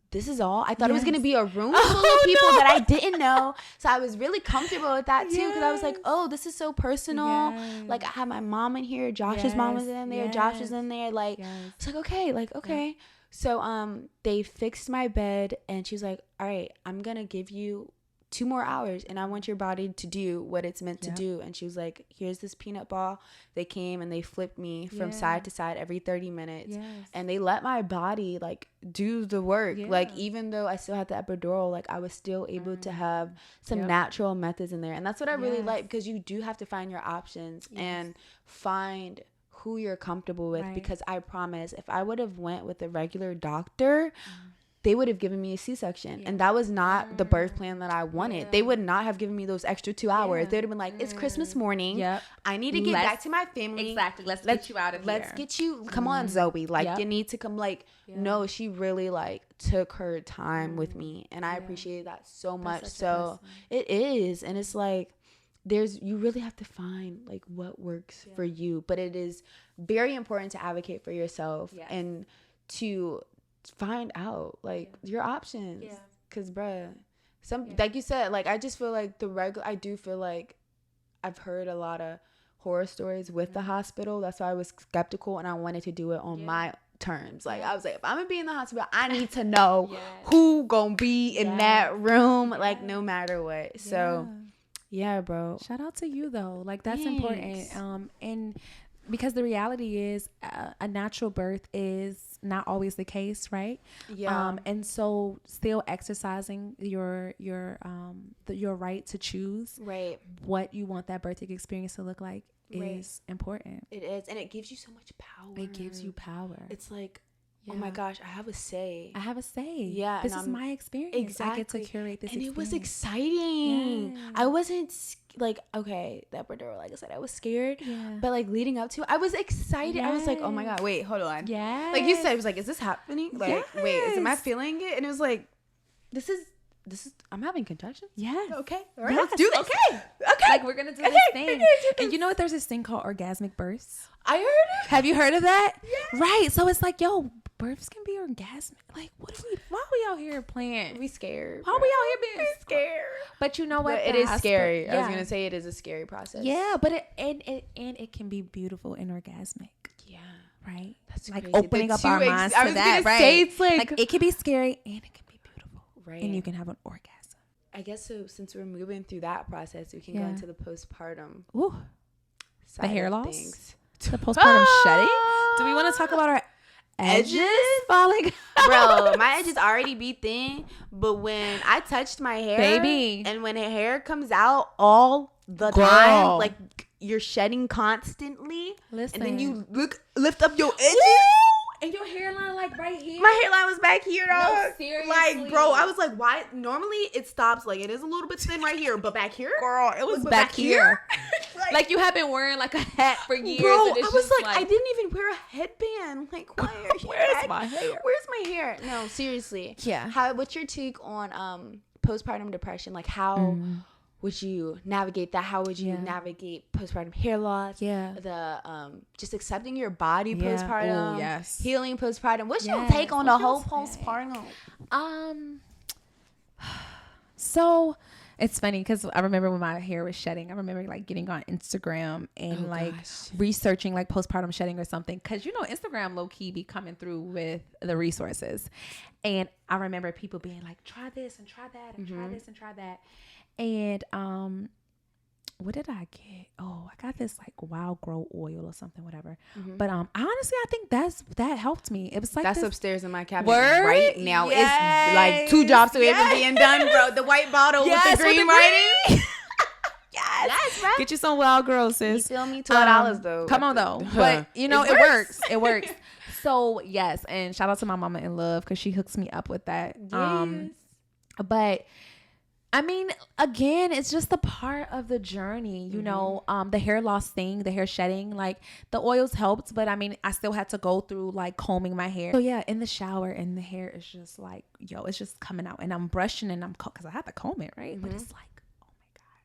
this is all. I thought it was going to be a room full of people that I didn't know. So I was really comfortable with that too. Because I was like, oh, this is so personal. Like I had my mom in here. Josh's mom was in there. Josh was in there. Like it's like, okay. So they fixed my bed, and she was like, all right, I'm going to give you 2 more hours, and I want your body to do what it's meant to do. And she was like, here's this peanut ball. They came and they flipped me from side to side every 30 minutes. And they let my body like do the work. Like even though I still had the epidural, like I was still able to have some natural methods in there. And that's what I really like, because you do have to find your options and find who you're comfortable with. Because I promise, if I would have went with a regular doctor, they would have given me a C-section. And that was not the birth plan that I wanted. They would not have given me those extra 2 hours. They would have been like, it's Christmas morning. I need to get back to my family. Exactly. Let's get you out of here. Let's get you. Come on, Zoe. Like, you need to come. Like, no, she really, like, took her time with me. And I appreciated that so much. So it is. And it's like, you really have to find, like, what works for you. But it is very important to advocate for yourself and to find out like your options, because like you said, like I just feel like I do feel like I've heard a lot of horror stories with the hospital. That's why I was skeptical, and I wanted to do it on my terms. Like I was like, if I'm gonna be in the hospital, I need to know who gonna be in that room, like no matter what. So yeah, bro, shout out to you though. Like that's important. And because the reality is a natural birth is not always the case, right? And so still exercising your right to choose what you want that birthing experience to look like is important. It is, and it gives you so much power. It gives you power. It's like, oh my gosh, I have a say. Yeah, this is my experience. Exactly. I get to curate this and experience. It was exciting. I wasn't like, okay, that epidural, like I said, I was scared, but like leading up to it, I was excited. I was like, oh my god, wait, hold on. Like you said, it was like, is this happening? Like, wait, am I feeling it? And it was like, this is I'm having contractions. Okay, all right, let's do this. Okay, like we're gonna do this thing. And you know what, there's this thing called orgasmic births. I heard it. Have you heard of that? Right, so it's like, yo, births can be orgasmic. Like, why are we out here playing? We scared. Why are we out here being scared? But you know what? But it is scary. I was gonna say it is a scary process. Yeah, but it can be beautiful and orgasmic. Yeah. right? That's like crazy. opening up our minds I to was that, gonna right? say, it's like it can be scary and it can be beautiful, right? And you can have an orgasm. I guess so. Since we're moving through that process, we can go into the postpartum. Ooh, side the hair of loss, things. the postpartum shedding. Do we want to talk about our edges falling? Bro, my edges already be thin, but when I touched my hair, baby, and when hair comes out all the time, like you're shedding constantly, listen, and then you lift up your edges. And your hairline, like right here. My hairline was back here, dog. No, seriously. Like, bro, I was like, why? Normally it stops, like, it is a little bit thin right here, but back here? Girl, it was back here. like you have been wearing like a hat for years. Bro, and it's I was just like, I didn't even wear a headband. Like, why are you where's my hair? Where's my hair? No, seriously. Yeah. What's your take on postpartum depression? Like, how would you navigate that? How would you navigate postpartum hair loss? Yeah. The just accepting your body postpartum. Ooh, yes. Healing postpartum. What's your take on the whole postpartum? So it's funny because I remember when my hair was shedding, I remember like getting on Instagram and researching like postpartum shedding or something. Cause you know, Instagram low key be coming through with the resources. And I remember people being like, try this and try that and try this and try that. And what did I get? Oh, I got this like wild grow oil or something, whatever. But honestly, I think that helped me. It was like that's this, upstairs in my cabinet right now. Yes. It's like 2 drops away from being done, bro. The white bottle with the green writing. Yes, right. Get you some wild grow, sis. You feel me? $12 though. Come on though, but you know it works. It works. So yes, and shout out to my mama in love because she hooks me up with that. Yes. But I mean, again, it's just a part of the journey, you know, the hair loss thing, the hair shedding, like the oils helped, but I mean, I still had to go through like combing my hair. So yeah, in the shower and the hair is just like, it's just coming out and I'm brushing and cause I have to comb it, right? But it's like, oh my God.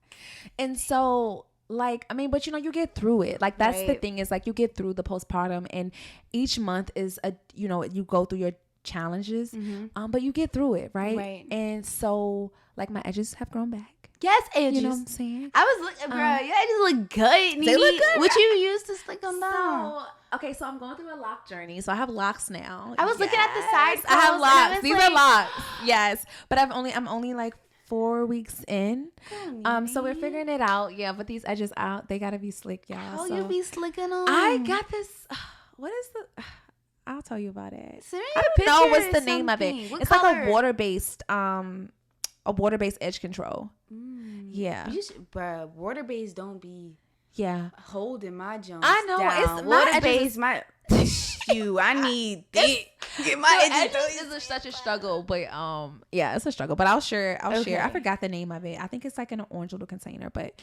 And so like, I mean, but you know, you get through it. Like that's the thing is like you get through the postpartum and each month is you go through your challenges, but you get through it, right? And so like my edges have grown back. Yes, edges. You know what I'm saying? I was looking, bro. Your edges look good. They look good. What you use to slick them down? So I'm going through a lock journey. So I have locks now. I was looking at the sides. I have locks. These are locks. Yes, but I'm only like 4 weeks in. So we're figuring it out. Yeah, but these edges out, they gotta be slick, y'all. How you be slicking them? I got this. What is the? I'll tell you about it. I don't know what's the name of it. It's color? Like a water-based edge control. Yeah. Bro, water-based don't be holding my joints I know. down. It's water-based, I need it. Get my edges. This is such a struggle, but it's a struggle. But I'll share. I forgot the name of it. I think it's like in an orange little container, but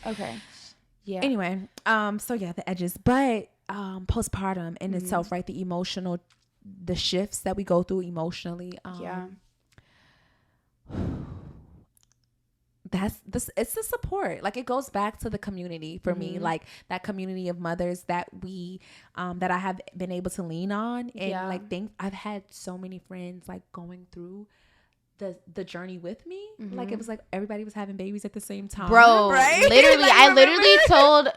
yeah. Anyway, so yeah, the edges, but postpartum in itself, right? The shifts that we go through emotionally. It's the support. Like it goes back to the community for me, like that community of mothers that we that I have been able to lean on, and like I've had so many friends like going through the journey with me. Like it was like everybody was having babies at the same time, bro, right? Literally. I literally told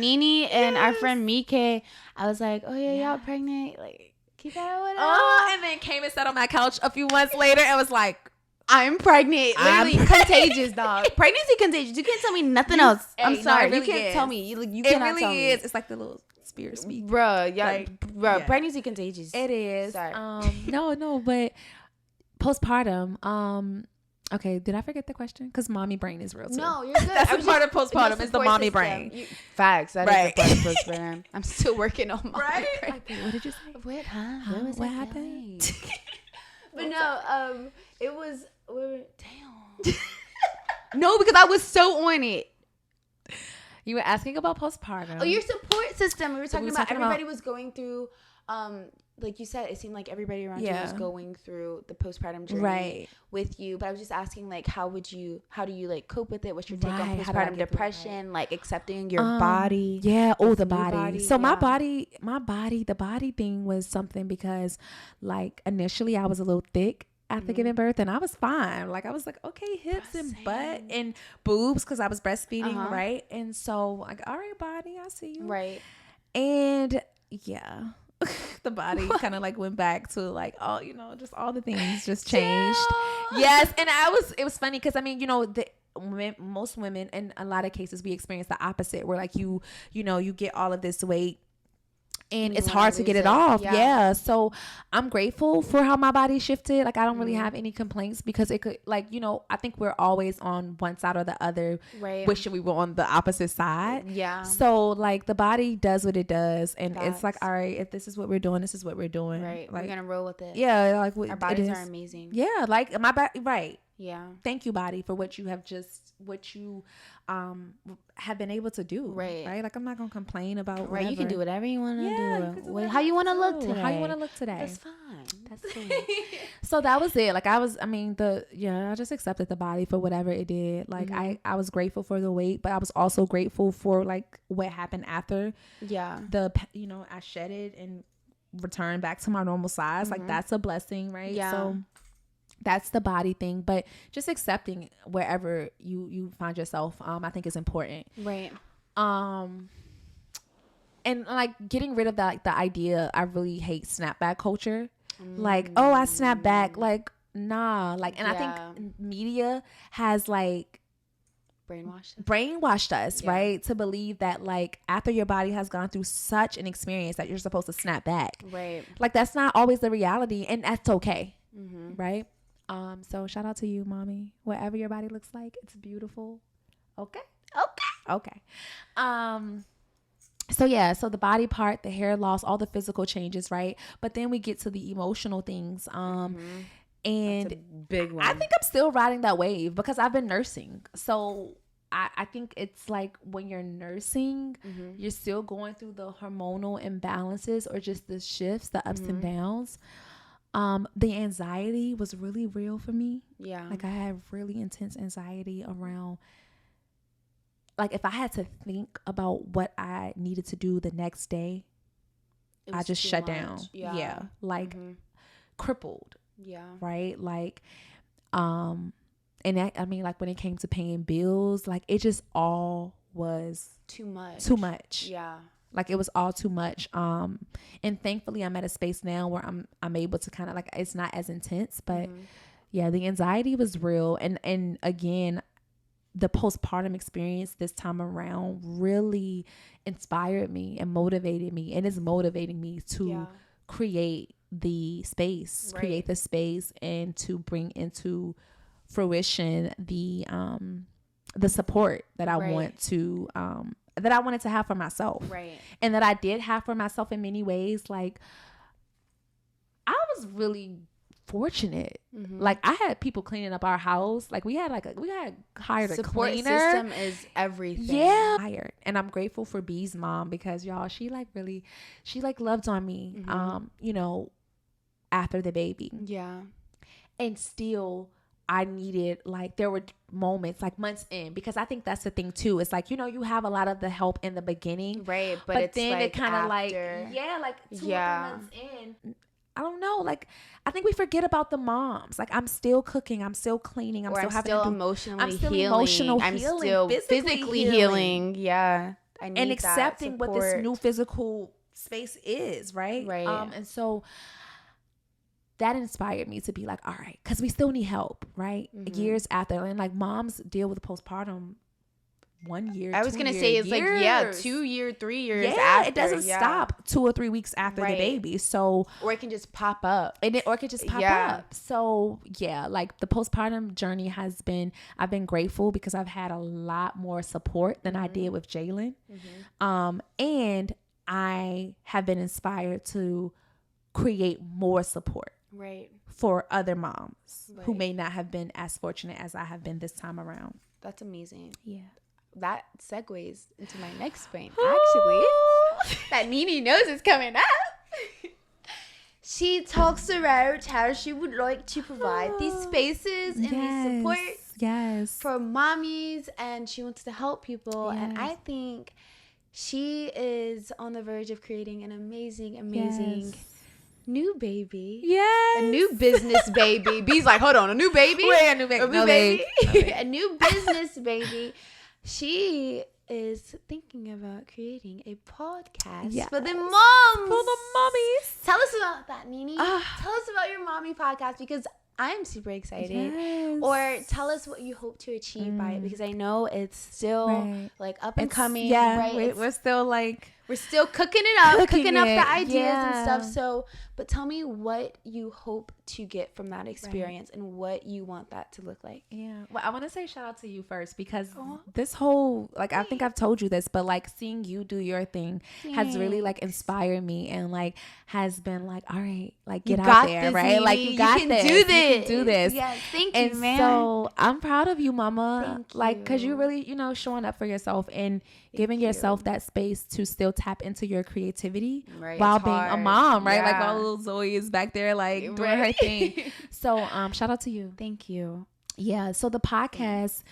Nee Nee and our friend Mike, I was like, oh yeah, y'all pregnant, like keep that with us. And then came and sat on my couch a few months later and was like, I'm pregnant. Literally contagious, dog. Pregnancy contagious. You can't tell me nothing else. I'm sorry. No, really you can't tell me. You it cannot really tell me. is. It's like the little spirit speak. Bro, pregnancy contagious. It is. Sorry. No, but postpartum. Okay, did I forget the question? Because mommy brain is real too. No, you're good. That's a part of postpartum is the mommy brain. Facts. That is a part of postpartum. I'm still working on mommy brain. Like, what did you say? What? Huh? What happened? But no, it was. Damn. No, because I was so on it. You were asking about postpartum. Oh, your support system. We were talking about everybody was going through. Like you said, it seemed like everybody around you was going through the postpartum journey with you. But I was just asking, like, how do you like cope with it? What's your take on postpartum depression? Like accepting your body. Yeah. Oh, the body. So my body, the body thing was something because, like, initially I was a little thick after giving birth, and I was fine. Like I was like, okay, hips and butt and boobs because I was breastfeeding, right? And so like, all right, body, I see you, right? And yeah. the body kind of like went back to like all, you know, just all the things just changed. Yes. And it was funny because I mean, you know, most women in a lot of cases we experience the opposite, where like you know, you get all of this weight and it's hard to get it off. Yeah. So I'm grateful for how my body shifted. Like I don't really have any complaints because it could, like, you know, I think we're always on one side or the other, right? Wishing we were on the opposite side. Yeah. So like the body does what it does, and it's like, all right, if this is what we're doing, this is what we're doing. Right. Like, we're gonna roll with it. Yeah. Like our bodies are amazing. Yeah. Like my body. Right. Yeah. Thank you, body, for what you have been able to do. Right. Like I'm not gonna complain about whatever. You can do whatever you want to do. How you want to look today. How you want to look today. That's fine. That's cool. So that was it. Like I just accepted the body for whatever it did. Like I was grateful for the weight, but I was also grateful for like what happened after. Yeah. I shedded and returned back to my normal size. Like that's a blessing, right? Yeah. So that's the body thing, but just accepting wherever you find yourself, I think is important. Right. And like getting rid of that, like the idea, I really hate snapback culture. Like, oh, I snap back. Like, nah. Like, and I think media has like brainwashed us, right? To believe that like after your body has gone through such an experience that you're supposed to snap back. Right. Like that's not always the reality, and that's okay. Right. So shout out to you, mommy. Whatever your body looks like, it's beautiful. Okay. So the body part, the hair loss, all the physical changes, right? But then we get to the emotional things. And that's a big one. I think I'm still riding that wave because I've been nursing. So I think it's like when you're nursing, you're still going through the hormonal imbalances or just the shifts, the ups and downs. The anxiety was really real for me. Yeah. Like I had really intense anxiety around, like if I had to think about what I needed to do the next day, I just shut down. Yeah. Like crippled. Yeah. Right. Like, and that, I mean, like when it came to paying bills, like it just all was too much. Yeah. Like it was all too much. And thankfully I'm at a space now where I'm able to kind of like, it's not as intense, but yeah, the anxiety was real. And again, the postpartum experience this time around really inspired me and motivated me, and is motivating me to create the space, and to bring into fruition the support that I want to, that I wanted to have for myself. Right. And that I did have for myself in many ways. Like I was really fortunate. Like I had people cleaning up our house. Like we had hired a support cleaner. System is everything. Yeah. And I'm grateful for B's mom because y'all, she loved on me, you know, after the baby. Yeah. And still I needed, like, there were moments, like months in, because I think that's the thing too. It's like, you know, you have a lot of the help in the beginning. Right. But it's then like it kind of like, like 2 or 3 months in, I don't know. Like, I think we forget about the moms. Like, I'm still cooking. I'm still cleaning. I'm still emotionally healing. I'm still physically healing. Yeah. And accepting what this new physical space is. Right. Right. And so that inspired me to be like, all right, because we still need help, right? Years after, and like moms deal with postpartum 1 year. I was gonna say it's years. Like 2 years, 3 years. Yeah, after. It doesn't stop 2 or 3 weeks after the baby. So or it can just pop up, or it can just pop up. So yeah, like the postpartum journey has been. I've been grateful because I've had a lot more support than I did with Jalen, and I have been inspired to create more support. Right. For other moms who may not have been as fortunate as I have been this time around. That's amazing. Yeah. That segues into my next point, actually. That Nee Nee knows is coming up. She talks about how she would like to provide these spaces and these supports for mommies, and she wants to help people. And I think she is on the verge of creating an amazing new baby. Yes. A new business baby. B's like, hold on, a new baby? Wait, a new baby. A new business baby. She is thinking about creating a podcast Yes. for the moms. For the mommies. Tell us about that, Nee. Tell us about your mommy podcast, because I'm super excited. Yes. Or tell us what you hope to achieve by it, because I know it's still like up and coming. Yeah, right? we're still like We're still cooking it up, cooking up it, the ideas and yeah. stuff. So, but tell me what you hope to get from that experience and what you want that to look like. Yeah. Well, I want to say shout out to you first, because this whole, like, I think I've told you this, but like seeing you do your thing has really like inspired me, and like has been like, all right, like get out there, this, right? Nee. Like you got can this. do this. You can do this. Yes, thank And you, man. so I'm proud of you, mama. Thank like, because you. you really, you know, showing up for yourself and giving yourself that space to still tap into your creativity while being a mom, right? Like while little Zoe is back there like doing her thing. So shout out to you. Thank you. Yeah. So the podcast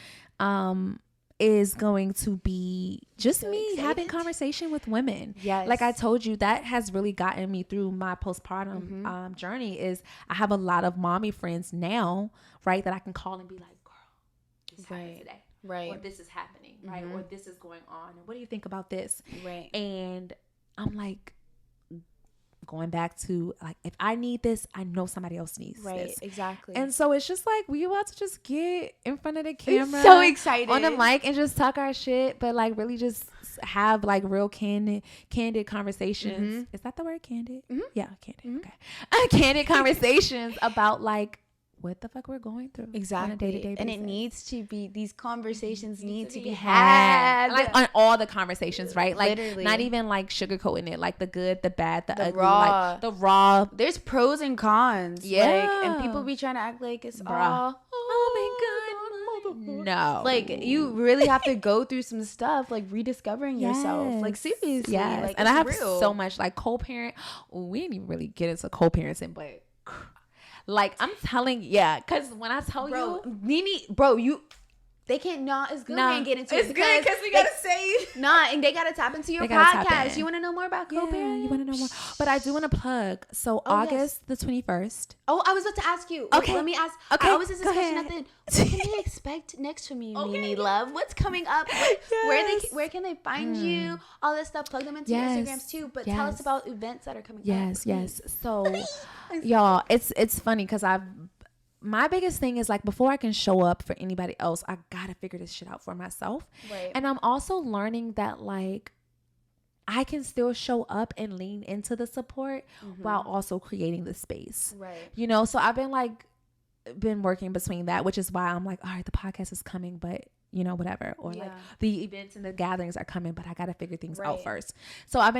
is going to be just me having conversation with women. Yes. Like I told you, that has really gotten me through my postpartum journey. Is I have a lot of mommy friends now, right, that I can call and be like, girl, this happened today. Right. Or this is happening, right? Or this is going on. And what do you think about this? Right. And I'm like, going back to like, if I need this, I know somebody else needs this. Exactly. And so it's just like, we about to just get in front of the camera. So excited. On the mic and just talk our shit, but like really just have like real candid conversations. Is that the word, candid? Yeah, candid. Okay. Candid conversations about like what the fuck we're going through on a day-to-day basis. And it needs to be, these conversations need to be had. Like on all the conversations, right? Like literally. Not even like sugarcoating it, like the good, the bad, the ugly, raw. like the raw. There's pros and cons. Yeah. Like, and people be trying to act like it's all, oh my God. No. Like you really have to go through some stuff, like rediscovering yourself. Like seriously. Yes. Like, and I have real. so much like co-parent. We didn't even really get into co-parenting, but like I'm telling, because when I tell you, Nee, bro, they can't not as good. We can't get into it because we gotta say and they gotta tap into your podcast. You want to know more about co-parenting? You want to know more, but I do want to plug. So August the 21st. Oh, I was about to ask you. Okay, let me ask. Okay, I always ask this question at the end. What can they expect next from you, Nee Nee Love? What's coming up? Where can they find you? All this stuff. Plug them into your Instagrams too. But tell us about events that are coming up. Yes. So, y'all, it's funny because my biggest thing is like, before I can show up for anybody else, I gotta figure this shit out for myself. Right. And I'm also learning that like I can still show up and lean into the support while also creating the space. Right. You know, so I've been working between that, which is why I'm like, all right, the podcast is coming, but you know, whatever. Or like the events and the gatherings are coming, but I gotta figure things out first. So I've been